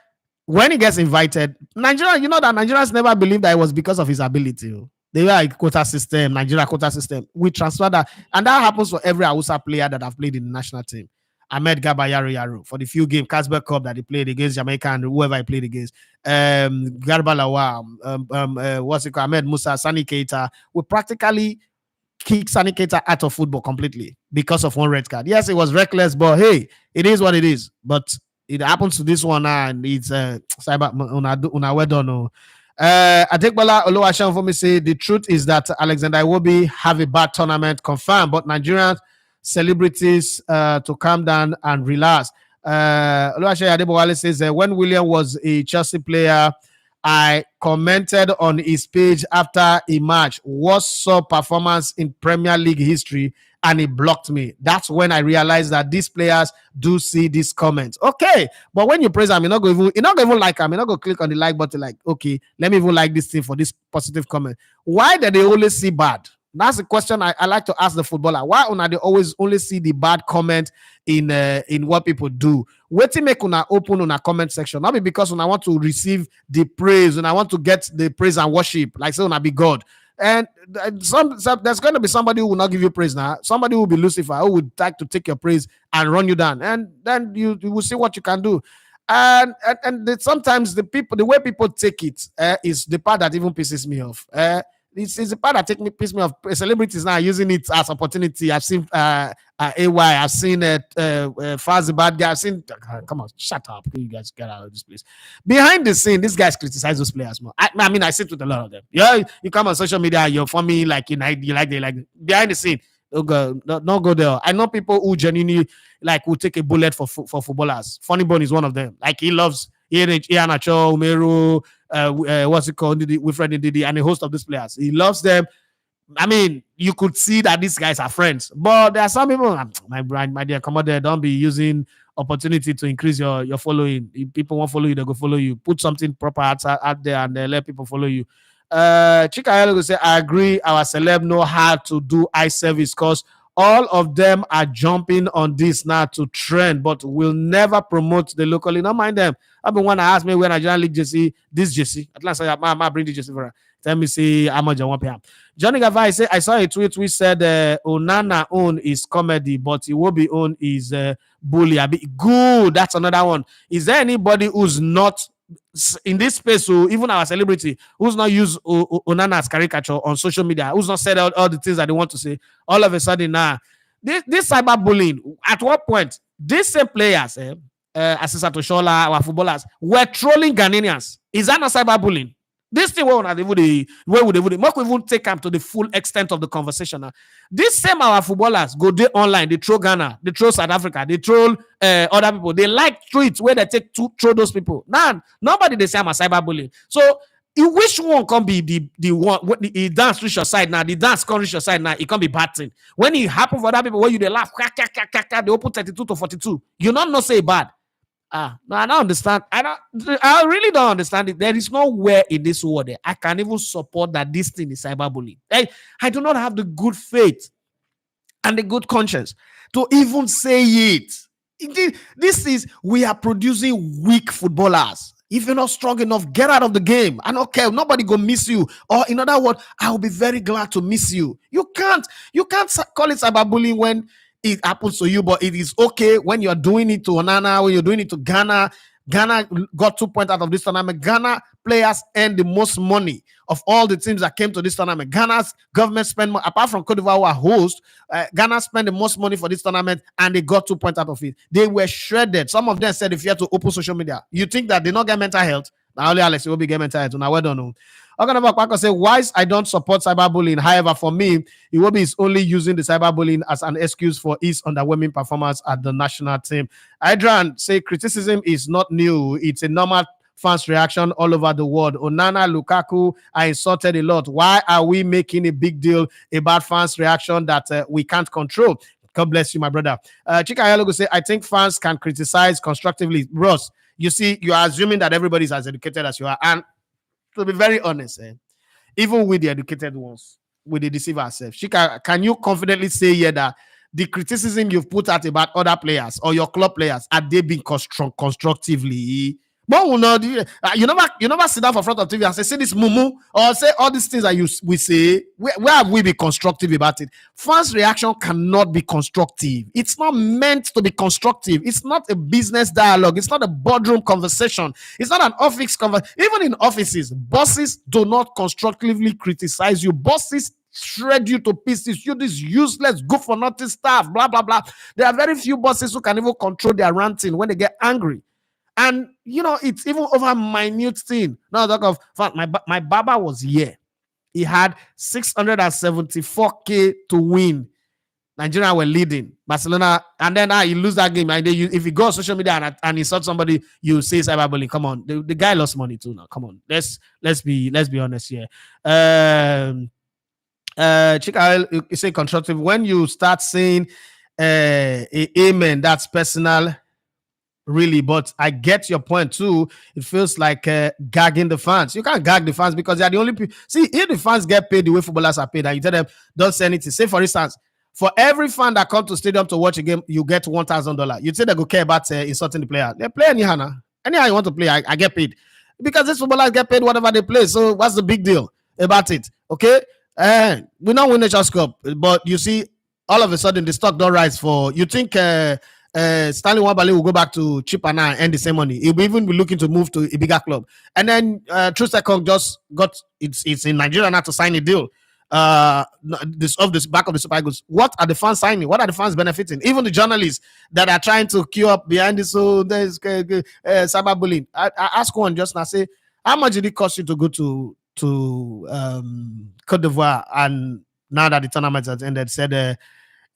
when he gets invited, Nigeria, you know that Nigerians never believed that it was because of his ability. They were a quota system, Nigeria quota system. We transfer that. And that happens for every Hausa player that have played in the national team. Ahmed Gaba Yaro for the few games, Casper Cup that he played against Jamaica and whoever he played against. Garba Lawa, what's it called? Ahmed Musa, Sani Keita. We practically kick Sani Keita out of football completely because of one red card. Yes, it was reckless, but hey, it is what it is. But it happens to this one now, and it's cyber una well done. Adekbala Oluwaseun for me say the truth is that Alexander Iwobi have a bad tournament confirmed, but Nigerian celebrities to calm down and relax. Oluwaseun Adebowale says when William was a Chelsea player, I commented on his page after a match, what's up performance in Premier League history, and he blocked me. That's when I realized that these players do see these comments. Okay, but when you praise them, you're not going to like them. You're not going to click on the like button like, okay, let me even like this thing for this positive comment. Why do they always see bad? That's the question I like to ask the footballer. Why they always only see the bad comment in what people do? Wait till make una open on a comment section. Not because I want to receive the praise and I want to get the praise and worship, like say una be God. And there's going to be somebody who will not give you praise now. Somebody who will be Lucifer, who would like to take your praise and run you down. And then you will see what you can do. And sometimes the way people take it is the part that even pisses me off. It's the part that pisses me off. Celebrities now using it as opportunity. I've seen AY. I've seen Faz the bad guy. I've seen. Come on, shut up. You guys get out of this place. Behind the scene, these guys criticize those players more. I mean, I sit with a lot of them. Yeah, you come on social media, you're for me like you like behind the scene. Don't go there. I know people who genuinely will take a bullet for footballers. Funny Bone is one of them. Like he loves Iheanacho, Umeru, what's it called, Wilfred Ndidi, and a host of these players. He loves them. I mean, you could see that these guys are friends, but there are some people. My dear, come on there. Don't be using opportunity to increase your following. If people won't follow you, they go follow you. Put something proper out there and let people follow you. Chika will say, I agree. Our celeb know how to do eye service because all of them are jumping on this now to trend, but will never promote the locally. Don't mind them. I've been one to ask me when I generally JC, this JC. At last, I bring the JC for her. Tell me, see how much I want to pay. Johnny Gavai say, I saw a tweet which said Onana own is comedy, but Iwobi own is bully. Good. That's another one. Is there anybody who's not in this space, so even our celebrity who's not used Onana as caricature on social media, who's not said all the things that they want to say, all of a sudden now, this cyberbullying, at what point, these same players, Asisa Toshola, our footballers, were trolling Ghanaians. Is that not cyberbullying? This thing where would they not even take them to the full extent of the conversation. Now. This same our footballers go there online, they troll Ghana, they troll South Africa, they troll other people. They like tweets where they take to troll those people. Now, nobody they say I'm a cyberbullying. So which one can be the one when he dance reach your side now, the dance can reach your side now, it can be bad thing. When it happen for other people where you they laugh, they open 32 to 42. You not say bad. No, I don't understand. I really don't understand it. There is nowhere in this world I can even support that this thing is cyberbullying. I do not have the good faith and the good conscience to even say it. This is, we are producing weak footballers. If you're not strong enough, get out of the game. I don't care. Nobody gonna miss you. Or in other words, I will be very glad to miss you. You can't call it cyberbullying when it happens to you, but it is okay when you're doing it to Onana, when you're doing it to Ghana. Ghana got 2 points out of this tournament. Ghana players earn the most money of all the teams that came to this tournament. Ghana's government spent more, apart from Cote d'Ivoire, who are host, Ghana spent the most money for this tournament and they got 2 points out of it. They were shredded. Some of them said if you have to open social media, you think that they not get mental health. Now only Alex will be get mental health. Now well done. Oganaba say, why I don't support cyberbullying. However, for me, Iwobi is only using the cyberbullying as an excuse for his underwhelming performance at the national team. Adrian say criticism is not new. It's a normal fans' reaction all over the world. Onana, Lukaku are insulted a lot. Why are we making a big deal about fans' reaction that we can't control? God bless you, my brother. Chika Ayalogo say, I think fans can criticize constructively. Ross, you see, you are assuming that everybody's as educated as you are. And to be very honest, even with the educated ones, we deceive ourselves. Chika, can you confidently say here that the criticism you've put out about other players or your club players, are they being constructively? But you never sit down for front of TV and say this mumu or say all these things that we say. Where have we been constructive about it? Fans' reaction cannot be constructive. It's not meant to be constructive. It's not a business dialogue. It's not a boardroom conversation. It's not an office conversation. Even in offices, bosses do not constructively criticize you. Bosses shred you to pieces. You this useless, good for nothing staff. Blah blah blah. There are very few bosses who can even control their ranting when they get angry. And, it's even over minute thing. Now, talk of fact, my Baba was here. He had 674K to win. Nigeria were leading. Barcelona, and then he lose that game. And if you go on social media and insult somebody, you say cyberbullying. Come on. The guy lost money too now. Come on. Let's be honest here. Chika, you say constructive. When you start saying amen, that's personal. Really, but I get your point too. It feels like gagging the fans. You can't gag the fans because they are the only people. See, if the fans get paid the way footballers are paid, and you tell them don't say anything. Say, for instance, for every fan that comes to stadium to watch a game, you get $1,000. You say they go care about insulting the player. They play anyhow. Anyhow you want to play, I get paid because these footballers get paid whatever they play. So what's the big deal about it? Okay, we don't win the Nations Cup, but you see, all of a sudden the stock don't rise for. You think? Stanley Wabale will go back to Chipana and earn the same money. He'll even be looking to move to a bigger club. And then True Second just got it's in Nigeria now to sign a deal. This back of the Super Eagles. What are the fans signing? What are the fans benefiting? Even the journalists that are trying to queue up behind this. So there's cyberbullying. I asked one just now. Say, how much did it cost you to go to Cote d'Ivoire? And now that the tournament has ended, said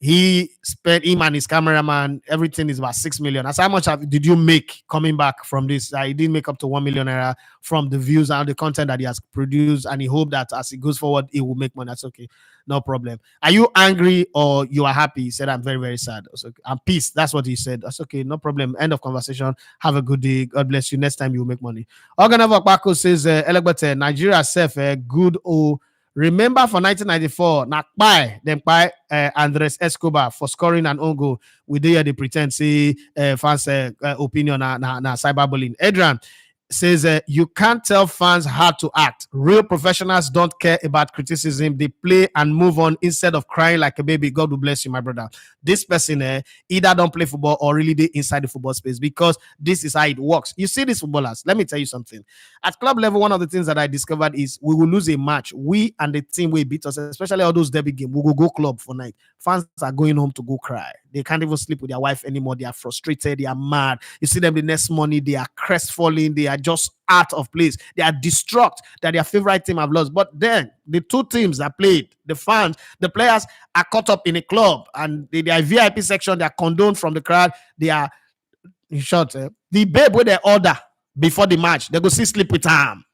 He spent him and his cameraman, everything is about 6 million. As how much did you make coming back from this? He didn't make up to 1 million naira from the views and the content that he has produced, and he hoped that as he goes forward, he will make money. That's okay, no problem. Are you angry or you are happy? He said, I'm very, very sad. That's okay. I'm peace. That's what he said. That's okay, no problem. End of conversation. Have a good day. God bless you. Next time you will make money. Organova Bako says, Elegbete, Nigeria self, good old. Remember for 1994, Nakpai, then by Andres Escobar for scoring an own goal. We did the pretend say fans opinion na cyberbullying. Adrian says you can't tell fans how to act. Real professionals don't care about criticism. They play and move on instead of crying like a baby. God will bless you, my brother. This person either don't play football or really they inside the football space, because this is how it works. You see these footballers. Let me tell you something. At club level, one of the things that I discovered is we will lose a match. We and the team will beat us, especially all those derby games. We will go club for night. Fans are going home to go cry. They can't even sleep with their wife anymore. They are frustrated. They are mad. You see them the next morning. They are crestfallen. They are just out of place. They are distraught that their favorite team have lost. But then the two teams that played, the fans, the players are caught up in a club, and they are VIP section. They are condoned from the crowd. They are, in short, the babe where they order before the match, they go see sleep with them.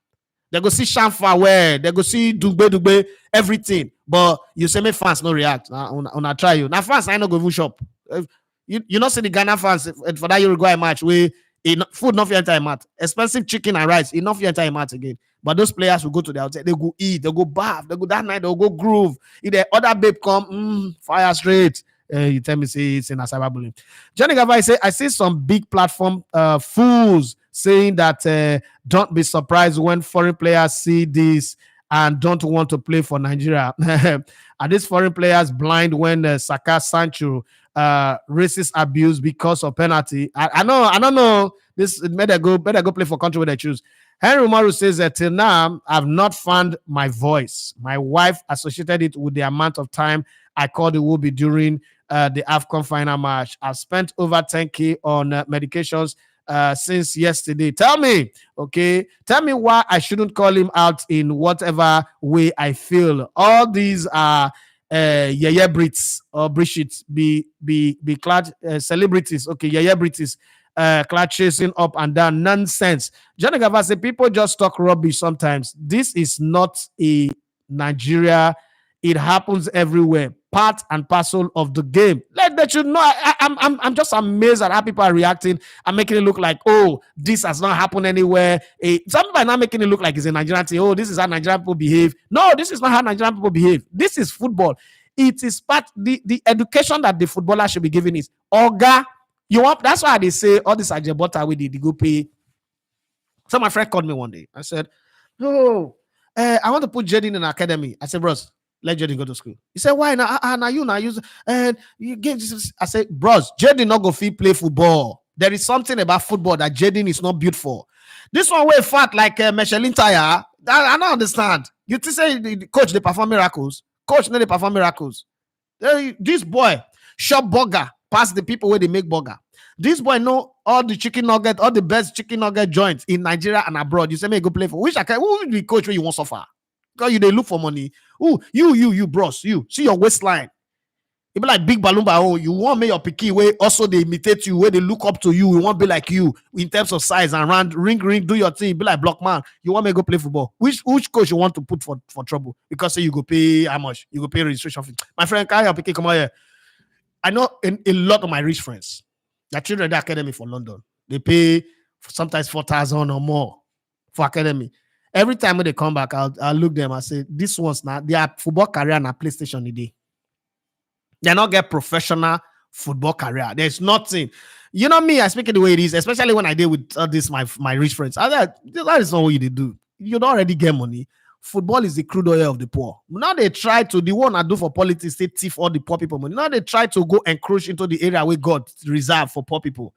They go see Shamfa where they go see Dugbe, everything. But you say me fans no react. Una try you. Now fans I no go even shop. You not see the Ghana fans for that Uruguay match where food not for your entire mat. Expensive chicken and rice, enough for your entire mat again. But those players will go to the hotel, they go eat, they go bath, they go that night, they'll go groove. If the other babe come, fire straight. You tell me say it's in a cyberbullying. Johnny Gavai say I see some big platform fools saying that don't be surprised when foreign players see this and don't want to play for Nigeria. Are these foreign players blind when Saka, Sancho, racist abuse because of penalty? I don't know. This better go play for country where they choose. Henry Umaru says that till now I've not found my voice. My wife associated it with the amount of time I called Iwobi during the AFCON final match. I've spent over 10K on medications since yesterday. Tell me why I shouldn't call him out in whatever way I feel. All these are Brits or Brishits be clad celebrities. Okay, Brits clad chasing up and down nonsense. Johnny Gava say people just talk rubbish sometimes. This is not a Nigeria. It happens everywhere. Part and parcel of the game. Like that should know. I'm just amazed at how people are reacting and making it look like, oh, this has not happened anywhere. Some people are not making it look like it's a Nigerian thing. Oh, this is how Nigerian people behave. No, this is not how Nigerian people behave. This is football. It is part the education that the footballer should be given is Oga. You want that's why they say all this Ajebota with the go pay. So my friend called me one day. I said, "Oh, I want to put Jaden in an academy." I said, "Bros, let Jaden go to school." He said, "Why now? Now you and you give." I said, "Bros, Jaden not go fit play football. There is something about football that Jaden is not built for. This one way fat like Michelin tire. I don't understand. You say the coach they perform miracles. Coach no they perform miracles. This boy shop burger past the people where they make burger. This boy know all the chicken nugget, all the best chicken nugget joints in Nigeria and abroad. You say me go play for which I can. Who the coach where you want suffer? Because you they look for money. Ooh, you bros, you see your waistline. It be like big balloon by oh, you want me your picky way also they imitate you, where they look up to you. We want to be like you in terms of size and round ring, do your thing. Be like block man. You want me to go play football? Which coach you want to put for trouble? Because say you go pay how much? You go pay registration fee. My friend, carry your picky come out here. I know a lot of my rich friends, their children at the academy for London. They pay sometimes 4,000 or more for academy. Every time when they come back, I'll look them and say, this one's not their football career and a PlayStation today. They not get professional football career. There's nothing. You know me, I speak it the way it is, especially when I deal with this my rich friends. That is not what you do. You don't already get money. Football is the crude oil of the poor. Now they try to, the one I do for politics, they thief all the poor people money. Now they try to go encroach into the area where God reserved for poor people.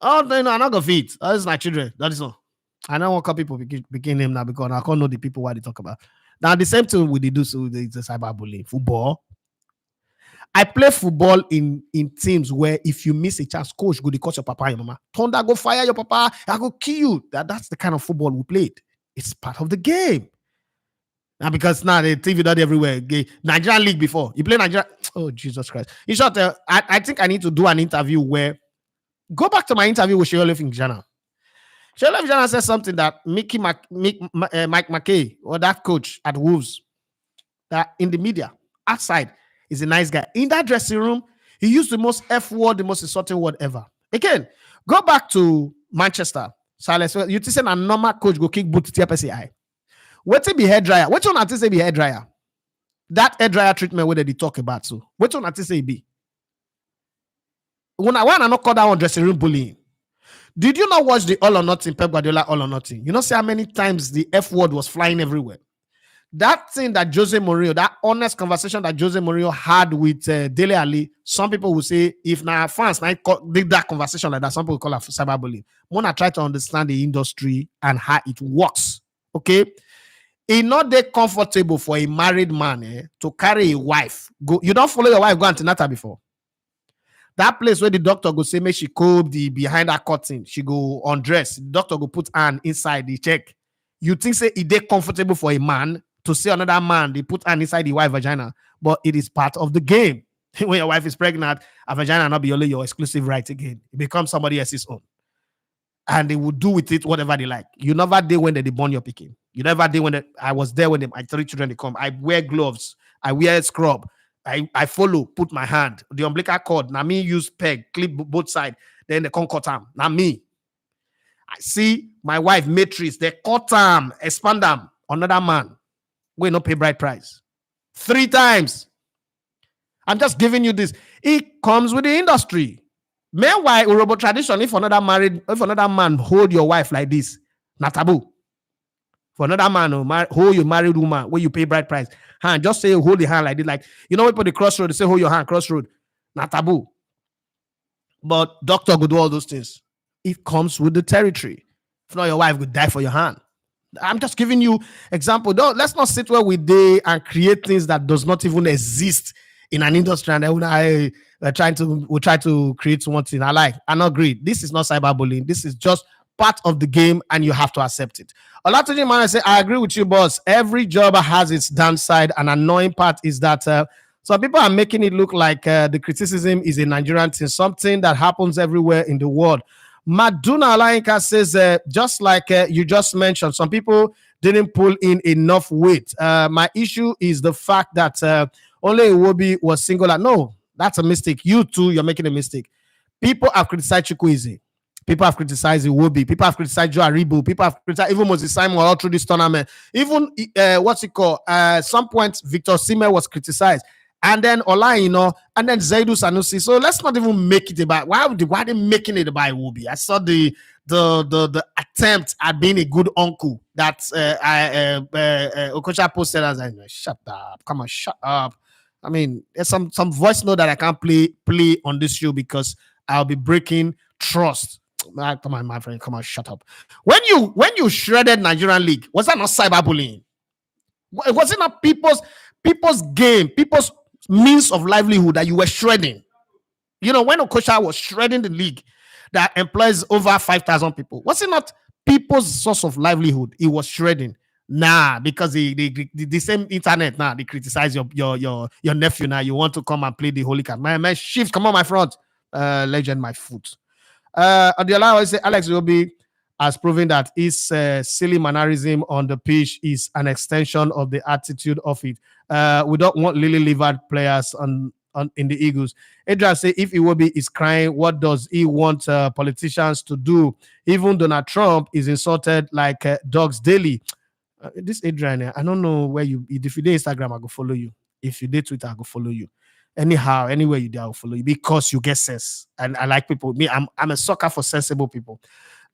Oh, no, I'm not going to feed. That is my children. That is not. I don't want to call people begin name now because I can't know the people what they talk about. Now, the same thing we do so with the cyberbullying. Football. I play football in teams where if you miss a chance, coach go to coach your papa and your mama. Thunder go fire your papa. I go kill you. That's the kind of football we played. It's part of the game. Now because now the TV done everywhere. Nigerian league before you play Nigeria. Oh, Jesus Christ. In short, I think I need to do an interview where go back to my interview with Sheolef Njana. Sheolef Njana says something that Mike McKay, or that coach at Wolves, that in the media, outside, is a nice guy. In that dressing room, he used the most F word, the most insulting word ever. Again, go back to Manchester. Silas, you say a normal coach go kick boot to TPCI. What be hair dryer? What you say be hair dryer? That hair dryer treatment where they talk about. So what you say be? When I want to not call that one dressing room bullying. Did you not watch the All or Nothing, Pep Guardiola All or Nothing? You know, see how many times the F word was flying everywhere. That thing that Jose Mourinho, that honest conversation that Jose Mourinho had with Dele Alli, some people will say, if now fans did that conversation like that, some people call it cyberbullying. Mona try to understand the industry and how it works. Okay, it's not that comfortable for a married man to carry a wife. Go, you don't follow your wife go antenatal before. That place where the doctor go say, make she cope the behind her curtain, she go undress. The doctor go put hand inside the check. You think say it is comfortable for a man to see another man, they put hand inside the wife vagina, but it is part of the game. When your wife is pregnant, a vagina not be only your exclusive right again. It becomes somebody else's own. And they will do with it whatever they like. You never did when they born your picking. You never did when I was there when my 3 children they come. I wear gloves. I wear scrub. I follow, put my hand. The umbilical cord, now me use peg, clip both sides. Then they come cut arm. Now me. I see my wife matrix, they cut arm, expand them. Another man. We not pay bride price. 3 times. I'm just giving you this. It comes with the industry. Meanwhile, Urobo tradition, if another man hold your wife like this, not taboo. For another man hold your married woman where you pay bride price, hand just say hold the hand like this, like you know, people the crossroad, they say hold your hand crossroad, not taboo. But doctor could do all those things. It comes with the territory. If not, your wife would die for your hand. I'm just giving you example. Let's not sit where we do and create things that does not even exist in an industry, and then we try to create something. I not agree. This is not cyberbullying. This is just part of the game, and you have to accept it. Olatunji man, I say I agree with you, boss. Every job has its downside. An annoying part is that some people are making it look like the criticism is a Nigerian thing, something that happens everywhere in the world. Maduna Alainka says, just like you just mentioned, some people didn't pull in enough weight. My issue is the fact that only Iwobi was singular. No, that's a mistake. You too, you're making a mistake. People have criticized Chukwueze. People have criticized Iwobi. People have criticized Joe Aribo. People have criticized even Moses Simon all through this tournament. Even some point Victor Osimhen was criticized. And then Ola, and then Zaidu Sanusi. So let's not even make it about why are they making it about Iwobi? I saw the attempt at being a good uncle that Okocha posted as shut up. Come on, shut up. I mean, there's some voice note that I can't play on this show because I'll be breaking trust. Come on, my friend. Come on, shut up. When you shredded Nigerian League, was that not cyberbullying? Was it not people's game, people's means of livelihood that you were shredding? You know, when Okocha was shredding the league that employs over 5,000 people, was it not people's source of livelihood? It was shredding. Nah, because the same internet now they criticize your nephew. Now you want to come and play the holy card. Man, shift, come on, my front. Legend, my foot. On the other, I say Alex Iwobi has proven that his silly mannerism on the pitch is an extension of the attitude of it. We don't want lily-livered players in the Eagles. Adrian say if Iwobi is crying, what does he want politicians to do? Even Donald Trump is insulted like dogs daily. This Adrian, I don't know where you. If you do Instagram, I go follow you. If you do Twitter, I go follow you. Anyhow, anywhere you do, I'll follow you because you get sense. And I like people. Me, I'm a sucker for sensible people.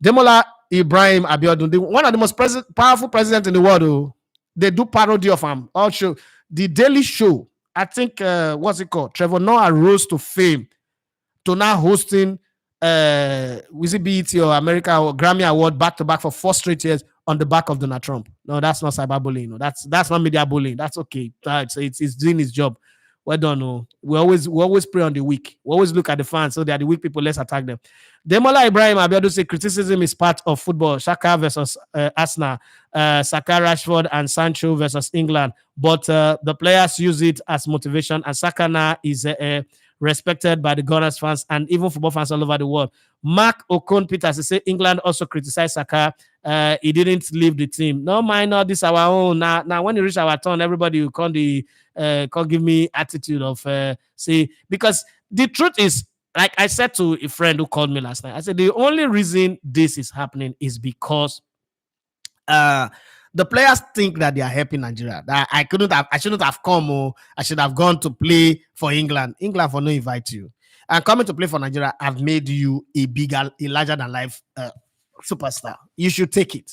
Demola Ibrahim Abiodun, one of the most powerful presidents in the world. Oh, they do parody of him. Also, the Daily Show. I think what's it called? Trevor Noah rose to fame to now hosting BET or America or Grammy Award back to back for 4 straight years on the back of Donald Trump. No, that's not cyberbullying. No, that's not media bullying. That's okay. It's doing its job. Well done. Oh. We always pray on the weak. We always look at the fans, so they are the weak people. Let's attack them. Demola Ibrahim Abiodun say criticism is part of football. Shaka versus Arsenal, Saka, Rashford, and Sancho versus England. But the players use it as motivation, and Saka now is respected by the Gunners fans and even football fans all over the world. Mark Okon Peters say England also criticized Saka. He didn't leave the team. No, mind not this our own. Now when it reach our turn, everybody will can't give me attitude of say, because the truth is, like I said to a friend who called me last night, I said the only reason this is happening is because uh the players think that they are helping Nigeria. That I shouldn't have come. I should have gone to play for England. England for no invite you. And coming to play for Nigeria, I've made you a larger than life superstar. You should take it.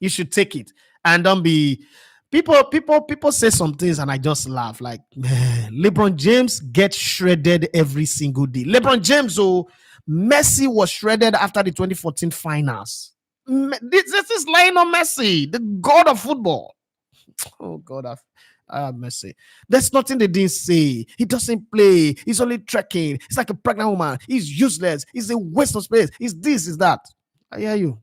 You should take it. And don't be people say some things and I just laugh. Like, man, LeBron James gets shredded every single day. LeBron James, Messi was shredded after the 2014 finals. This is Lionel Messi, the god of football. Oh God, I have Messi. There's nothing they didn't say. He doesn't play. He's only trekking. He's like a pregnant woman. He's useless. He's a waste of space. He's this, is that. I hear you.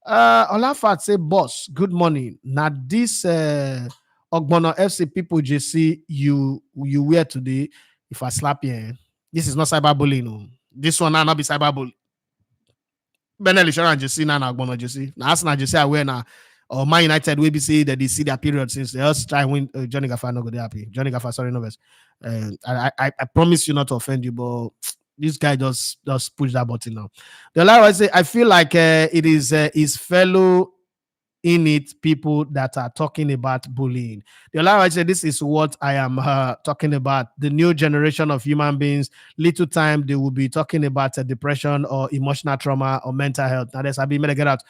Olafat say, boss, good morning. Now this Ogbono FC people JC you wear today. If I slap you, this is not cyberbullying. No. This one now not be cyberbullying. Benel and JC now Ogbono JC. Now Arsenal JC I wear now. Or Man United will be say that they see their period since they just try and win. Johnny Gaffer not go there happy. Johnny Gaffer, sorry, no best. I promise you not to offend you, but this guy just push that button now. The other I say, I feel like it is his fellow in it people that are talking about bullying. The other I say, this is what I am talking about. The new generation of human beings, little time they will be talking about depression or emotional trauma or mental health. Now, there's I be get out.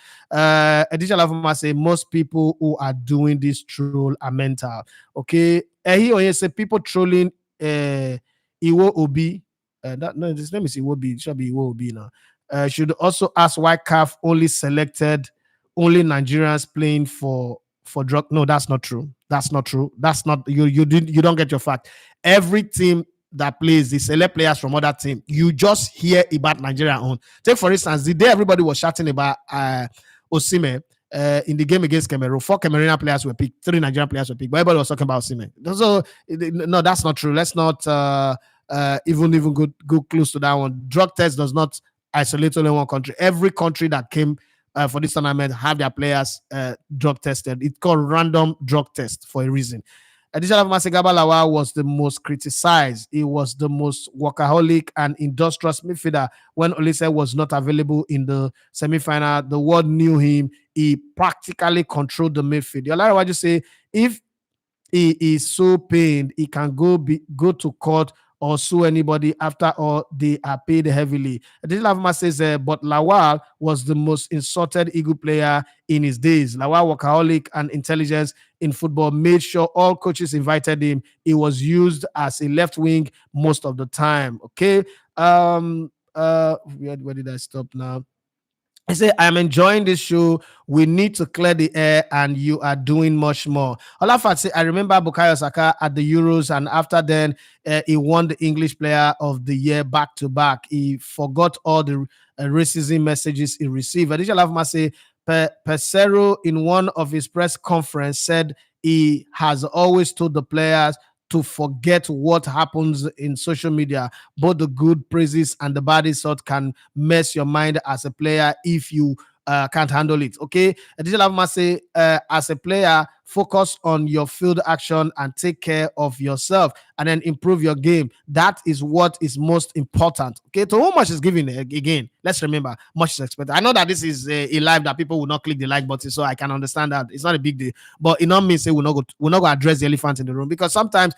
Additional of say most people who are doing this troll are mental. Okay, he say people trolling Iwobi. No, his name is Iwobi. It should be Iwobi now. Should also ask why CAF only selected only Nigerians playing for drug. No, that's not true. That's not true. That's not you don't get your fact. Every team that plays, they select players from other team. You just hear about Nigeria on. Take for instance, the day everybody was shouting about Osimhen in the game against Cameroon, 4 Cameroonian players were picked, 3 Nigerian players were picked, but everybody was talking about Osimhen. So no, that's not true. Let's not even go close to that one. Drug test does not isolate only one country. Every country that came for this tournament have their players drug tested. It's called random drug test for a reason. Additional Masegaba Lawal was the most criticized. He was the most workaholic and industrious midfielder when Olise was not available in the semi-final. The world knew him. He practically controlled the midfield. Yolara, what you say? If he is so pained, he can go to court or sue anybody after all they are paid heavily. This Lavma says, but Lawal was the most insulted Eagle player in his days. Lawal, workaholic and intelligence in football, made sure all coaches invited him. He was used as a left wing most of the time. Okay. Where did I stop now? I say, I'm enjoying this show. We need to clear the air, and you are doing much more. Olafat say, I remember Bukayo Saka at the Euros, and after then, he won the English Player of the Year back to back. He forgot all the racism messages he received. Additional Olafat say, Pesero in one of his press conference said he has always told the players to forget what happens in social media. Both the good praises and the bad sort can mess your mind as a player if you can't handle it. Okay, Additional must say, as a player, focus on your field action and take care of yourself, and then improve your game. That is what is most important. Okay, to whom much is given again. Let's remember, much is expected. I know that this is a live that people will not click the like button, so I can understand that it's not a big deal. But it not mean say we're not going to address the elephant in the room, because sometimes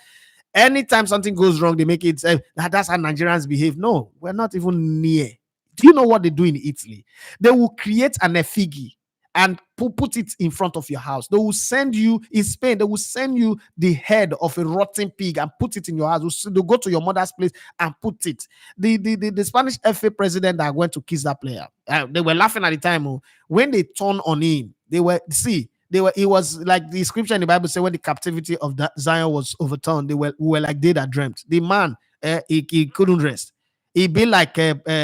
anytime something goes wrong, they make it that's how Nigerians behave. No, we're not even near. Do you know what they do in Italy? They will create an effigy and put it in front of your house. They will send you, in Spain, they will send you the head of a rotten pig and put it in your house. They'll go to your mother's place and put it. The Spanish FA president that went to kiss that player, they were laughing at the time. When they turned on him, they were, see, They were. It was like the scripture in the Bible said when the captivity of that Zion was overturned. We were like they that dreamt. The man, he couldn't rest. He be like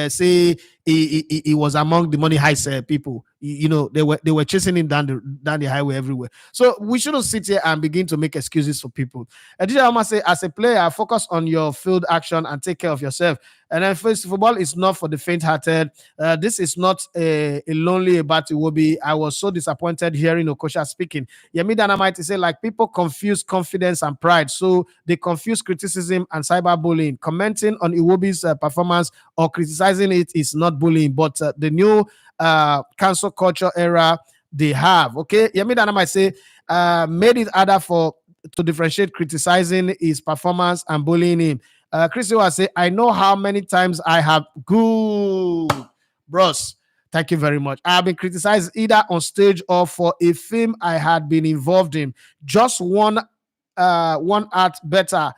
say he was among the money heist people. They were chasing him down the highway everywhere. So we shouldn't sit here and begin to make excuses for people. And I must say, as a player, focus on your field action and take care of yourself. And then first, football is not for the faint-hearted. This is not a lonely about Iwobi. I was so disappointed hearing Okosha speaking. Yemi Dynamite say like people confuse confidence and pride, so they confuse criticism and cyberbullying. Commenting on Iwobi's performance or criticizing it is not bullying, but the new cancel culture era they have. Okay, Yemi Dynamite say made it harder for to differentiate criticizing his performance and bullying him. Chris will say, I know how many times I have good bros. Thank you very much. I have been criticized either on stage or for a film I had been involved in. Just one art better.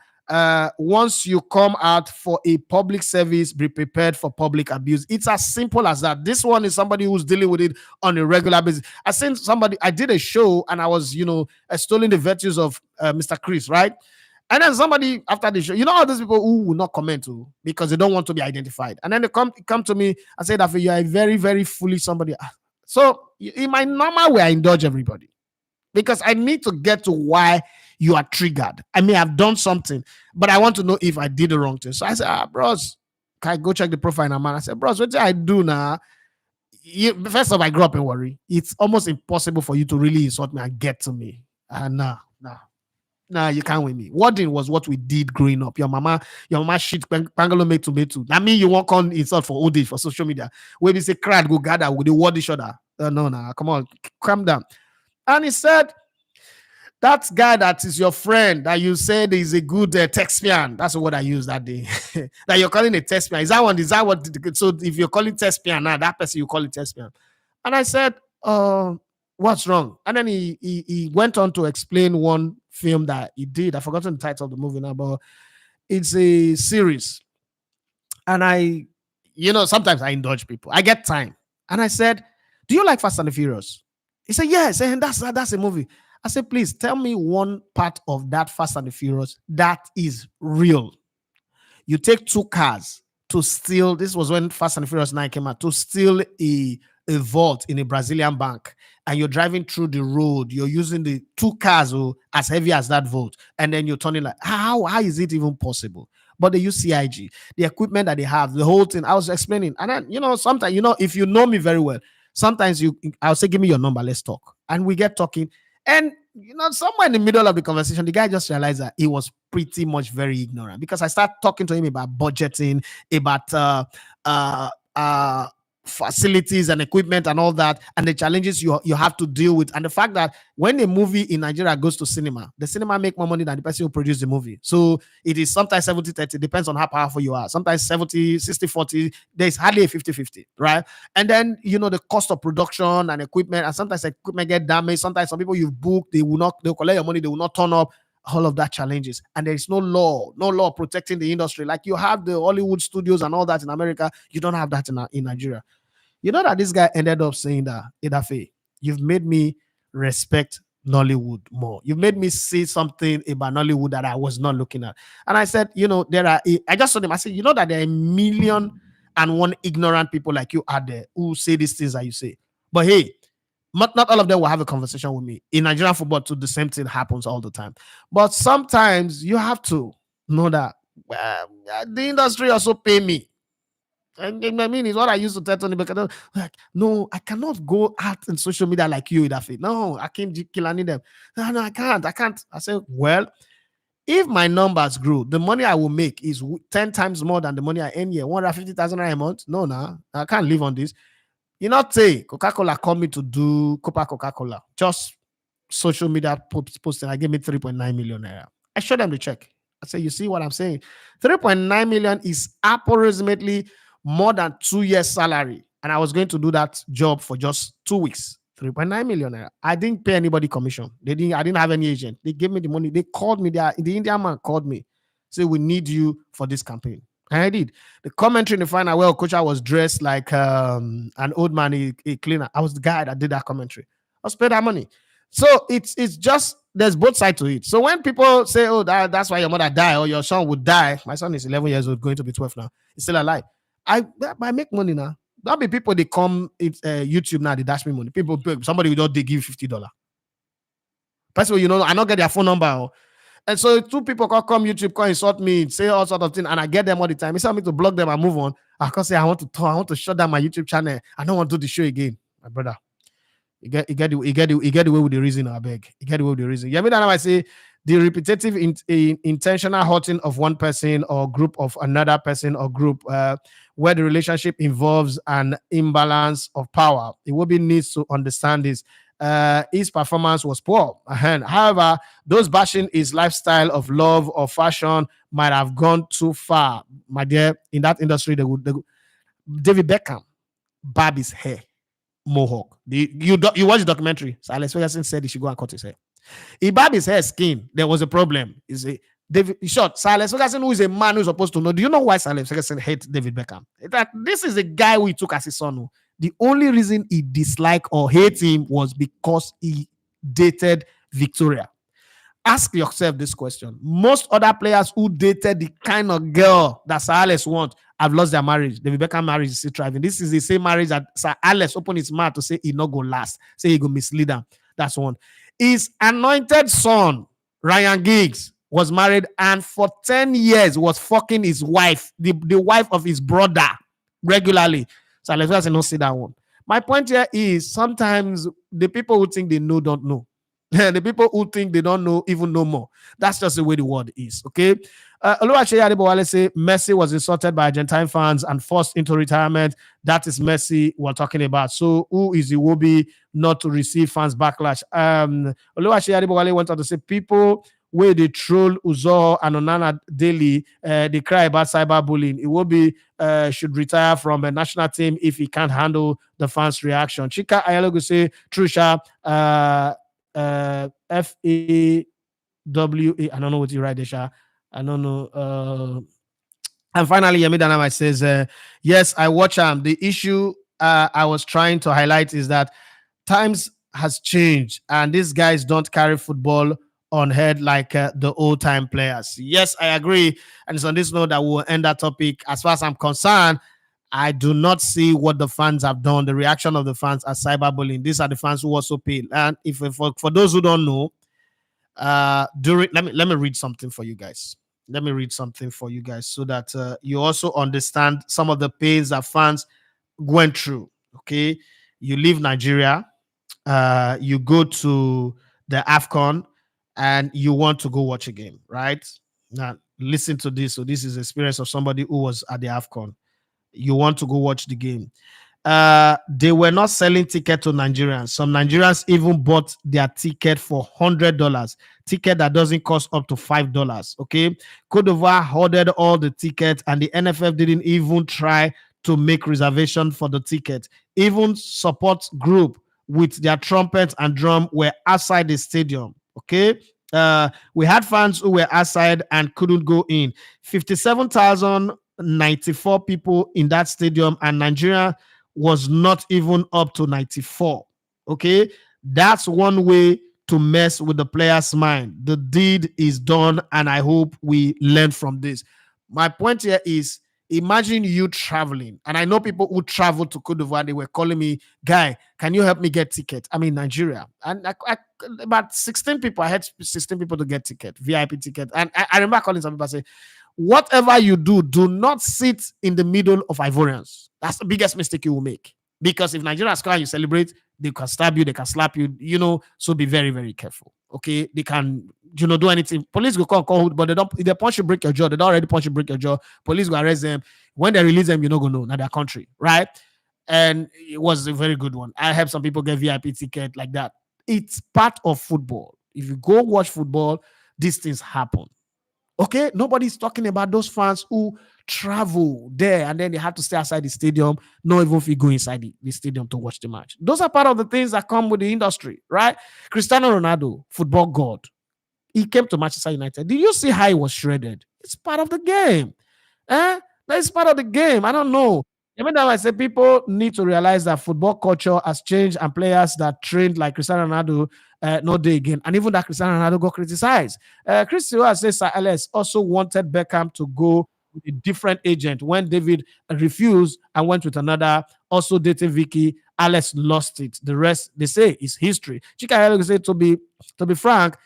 Once you come out for a public service, be prepared for public abuse. It's as simple as that. This one is somebody who's dealing with it on a regular basis. I did a show and I was, extolling the virtues of Mr. Chris, right? And then somebody after the show, all those people who will not comment to because they don't want to be identified. And then they come to me and say that you are a very, very foolish somebody. So in my normal way, I indulge everybody because I need to get to why you are triggered. I may have done something, but I want to know if I did the wrong thing. So I said, bros, can I go check the profile of man? I said, bros, what do I do now? First off, I grew up in Warri. It's almost impossible for you to really insult me and get to me. Nah, you can't win me. Wording was what we did growing up. Your mama shit pangalo make tomato. I mean, you won't come insult for old age for social media. When we say crowd go gather with the word each other. No, come on, calm down. And he said, that guy that is your friend that you said is a good tespian. That's what I used that day. That you're calling a tespian. Is that what? So if you're calling tespian now, that person you call it tespian. And I said, what's wrong? And then he went on to explain one film that he did. I've forgotten the title of the movie now, but it's a series. And sometimes I indulge people. I get time. And I said, do you like Fast and the Furious? He said, yes. And that's a movie. I said, please tell me one part of that Fast and the Furious that is real. You take two cars to steal. This was when Fast and the Furious 9 came out, to steal a vault in a Brazilian bank, and you're driving through the road, you're using the two cars as heavy as that vault, and then you're turning like, how is it even possible? But they use CIG, the equipment that they have, the whole thing. I was explaining, and then sometimes if you know me very well, sometimes I'll say, give me your number, let's talk, and we get talking, and somewhere in the middle of the conversation, the guy just realized that he was pretty much very ignorant because I started talking to him about budgeting, about facilities and equipment and all that, and the challenges you have to deal with, and the fact that when a movie in Nigeria goes to cinema, the cinema make more money than the person who produced the movie. So it is sometimes 70-30, depends on how powerful you are. Sometimes 70, 60-40, there's hardly a 50-50, right? And then the cost of production and equipment, and sometimes equipment get damaged. Sometimes some people you've booked, they'll collect your money, they will not turn up. All of that challenges, and there is no law protecting the industry like you have the Hollywood studios and all that in America. You don't have that in Nigeria. That this guy ended up saying that, Idafe, you've made me respect Nollywood more. You've made me see something about Nollywood that I was not looking at. And I said, I just told him, I said, that there are 1,000,001 ignorant people like you out there who say these things that you say. But hey, not all of them will have a conversation with me. In Nigerian football, too, the same thing happens all the time. But sometimes you have to know that the industry also pay me. And I mean, it's what I used to tell Tony Becker. Like, no, I cannot go out in social media like you, Idafe. No, I can't kill any of them. No, I can't. I said, well, if my numbers grow, the money I will make is 10 times more than the money I earn here. 150,000 a month. No, I can't live on this. Say Coca-Cola called me to do Coca-Cola. Just social media posting. I gave me 3.9 million naira. I showed them the check. I said, you see what I'm saying? 3.9 million is approximately more than 2 years' salary. And I was going to do that job for just 2 weeks. 3.9 million naira. I didn't pay anybody commission. I didn't have any agent. They gave me the money. They called me. The Indian man called me. Said, we need you for this campaign. And I did. The commentary in the final, well, coach, I was dressed like an old man, a cleaner. I was the guy that did that commentary. I was paid that money. So it's just there's both sides to it. So when people say, "Oh, that's why your mother died or your son would die," my son is 11 years old, going to be 12 now. He's still alive. I make money now. There'll be people they come YouTube now, they dash me money. People, somebody will just they give $50. Person, I not get their phone number. And so two people can come YouTube, come insult me, say all sort of things, and I get them all the time. It's me to block them and move on. I can say I want to talk, I want to shut down my YouTube channel. I don't want to do the show again, my brother. You get away with the reason, I beg. You get away with the reason. You mean that I say the repetitive intentional hurting of one person or group of another person or group where the relationship involves an imbalance of power. It will be needs to understand this. His performance was poor. However, those bashing his lifestyle of love or fashion might have gone too far. My dear, in that industry, David Beckham barb his hair. Mohawk. You watch the documentary. So Alex Ferguson said he should go and cut his hair. He barbed his hair skin. There was a problem. Is a David short. Alex Ferguson, who is a man who's supposed to know. Do you know why Alex Ferguson hates David Beckham? That this is a guy who he took as his son. The only reason he disliked or hate him was because he dated Victoria. Ask yourself this question. Most other players who dated the kind of girl that Sir Alex wants have lost their marriage. David Beckham marriage is still thriving. This is the same marriage that Sir Alex opened his mouth to say he not go last. Say he go mislead them. That's one. His anointed son, Ryan Giggs, was married and for 10 years was fucking his wife, the wife of his brother, regularly. So let's not see that one. My point here is sometimes the people who think they know don't know. The people who think they don't know even know more. That's just the way the world is. Okay. Oluwaseyi Adebowale say Messi was insulted by Argentine fans and forced into retirement. That is Messi we're talking about. So who is Iwobi not to receive fans backlash? Oluwaseyi Adebowale went on to say people where they troll Uzo and Onana daily, they cry about cyberbullying. Iwobi should retire from a national team if he can't handle the fans' reaction. Chika Ayalogo say Trusha. FAWA. I don't know what you write there, Sha. I don't know. And finally, Yemi Dynamite says, yes, I watch him. The issue I was trying to highlight is that times has changed and these guys don't carry football on head like the old time players. Yes, I agree. And it's on this note that we'll end that topic. As far as I'm concerned, I do not see what the fans have done, the reaction of the fans as cyberbullying. These are the fans who also pay. And if for those who don't know, let me read something for you guys. Let me read something for you guys so that you also understand some of the pains that fans went through. Okay, you leave Nigeria, you go to the AFCON, and you want to go watch a game, right? Now listen to this. So this is the experience of somebody who was at the AFCON. You want to go watch the game. They were not selling ticket to Nigerians. Some Nigerians even bought their ticket for $100, ticket that doesn't cost up to $5. Okay, Cote d'Ivoire hoarded all the tickets, and the NFF didn't even try to make reservation for the ticket. Even support group with their trumpets and drum were outside the stadium. Okay. We had fans who were outside and couldn't go in. 57,094 people in that stadium, and Nigeria was not even up to 94. Okay, that's one way to mess with the player's mind. The deed is done, and I hope we learn from this. My point here is, imagine you traveling, and I know people who travel to Cote d'Ivoire. They were calling me, guy, can you help me get ticket? I'm in Nigeria, and about 16 people. I had 16 people to get ticket, VIP ticket, and I remember calling some people and say, whatever you do, do not sit in the middle of Ivorians. That's the biggest mistake you will make. Because if Nigerians come and you celebrate, they can stab you, they can slap you, so be very, very careful. Okay, they can, do anything. Police will call, but if they punch you, break your jaw. They don't already punch you, break your jaw. Police will arrest them. When they release them, you're not going to know, not their country, right? And it was a very good one. I helped some people get VIP ticket like that. It's part of football. If you go watch football, these things happen. Okay, nobody's talking about those fans who travel there and then they have to stay outside the stadium, not even if you go inside the stadium to watch the match. Those are part of the things that come with the industry, right? Cristiano Ronaldo, football god, he came to Manchester United. Did you see how he was shredded? It's part of the game. That is part of the game. I don't know. Even though I say people need to realize that football culture has changed and players that trained like Cristiano Ronaldo no day again. And even that Cristiano Ronaldo got criticized. Cristiano says Sir Alex also wanted Beckham to go with a different agent. When David refused and went with another, also dating Vicky, Alex lost it. The rest, they say, is history. Chika Alex say, to be frank,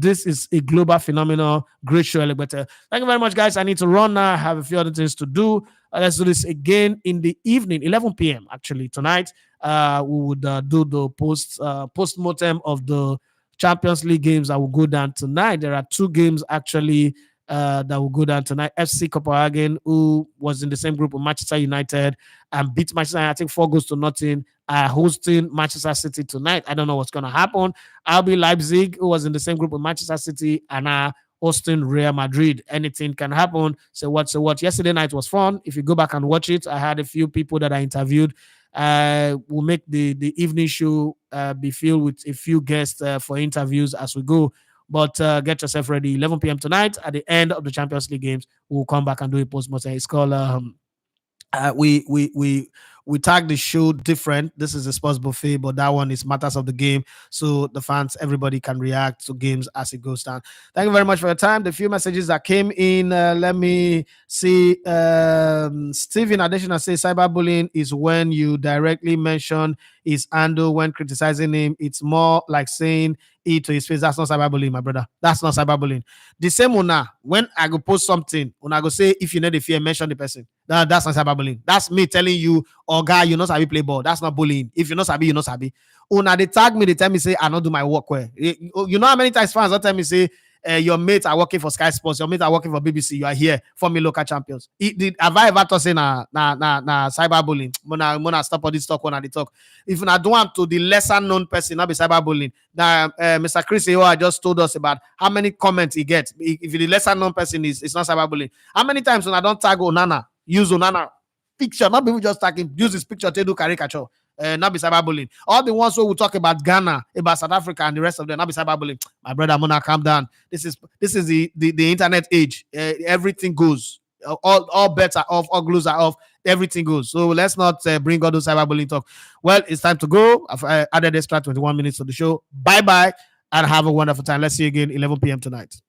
this is a global phenomenon. Great show, Alex. But thank you very much, guys. I need to run now. I have a few other things to do. Let's do this again in the evening, 11 p.m. Actually, tonight. We would do the post-mortem of the Champions League games that will go down tonight. There are two games actually that will go down tonight. FC Copenhagen, who was in the same group with Manchester United and beat Manchester United, I think 4-0, are hosting Manchester City tonight. I don't know what's going to happen. RB Leipzig, who was in the same group with Manchester City and are hosting Real Madrid. Anything can happen. So what? Yesterday night was fun. If you go back and watch it, I had a few people that I interviewed. We'll make the evening show be filled with a few guests for interviews as we go. But get yourself ready. 11 p.m. tonight at the end of the Champions League games. We'll come back and do a post-mortem. It's called we tag the show different. This is a sports buffet, but that one is matters of the game. So the fans, everybody can react to games as it goes down. Thank you very much for your time. The few messages that came in, let me see. Stephen additional says cyberbullying is when you directly mention his handle when criticizing him. It's more like saying it to his face. That's not cyberbullying, my brother. That's not cyberbullying. The same una, when I go post something, when I go say if you know the fear, mention the person. That's not cyberbullying. That's me telling you, oh guy, you know sabi play ball. That's not bullying. If you know sabi, you know sabi. Una they tag me, they tell me say I not do my work well. You know how many times fans don't tell me say your mates are working for Sky Sports, your mates are working for BBC, you are here for me local champions. Have I ever thought say na cyberbullying? Mona stop all this talk when I talk. If I don't want to the lesser known person, not be cyberbullying. Now Mr. Chris Ewa just told us about how many comments he gets. If the lesser known person is it's not cyberbullying. How many times when I don't tag Onana, use Onana picture, not people just tagging, use his picture to do caricature. Not be cyberbullying. All the ones who will talk about Ghana, about South Africa, and the rest of them, not be cyberbullying. My brother, Mona, calm down. This is the internet age. Everything goes. All bets are off. All glues are off. Everything goes. So let's not bring all those cyberbullying talk. Well, it's time to go. I've added extra 21 minutes to the show. Bye bye, and have a wonderful time. Let's see you again 11 p.m. tonight.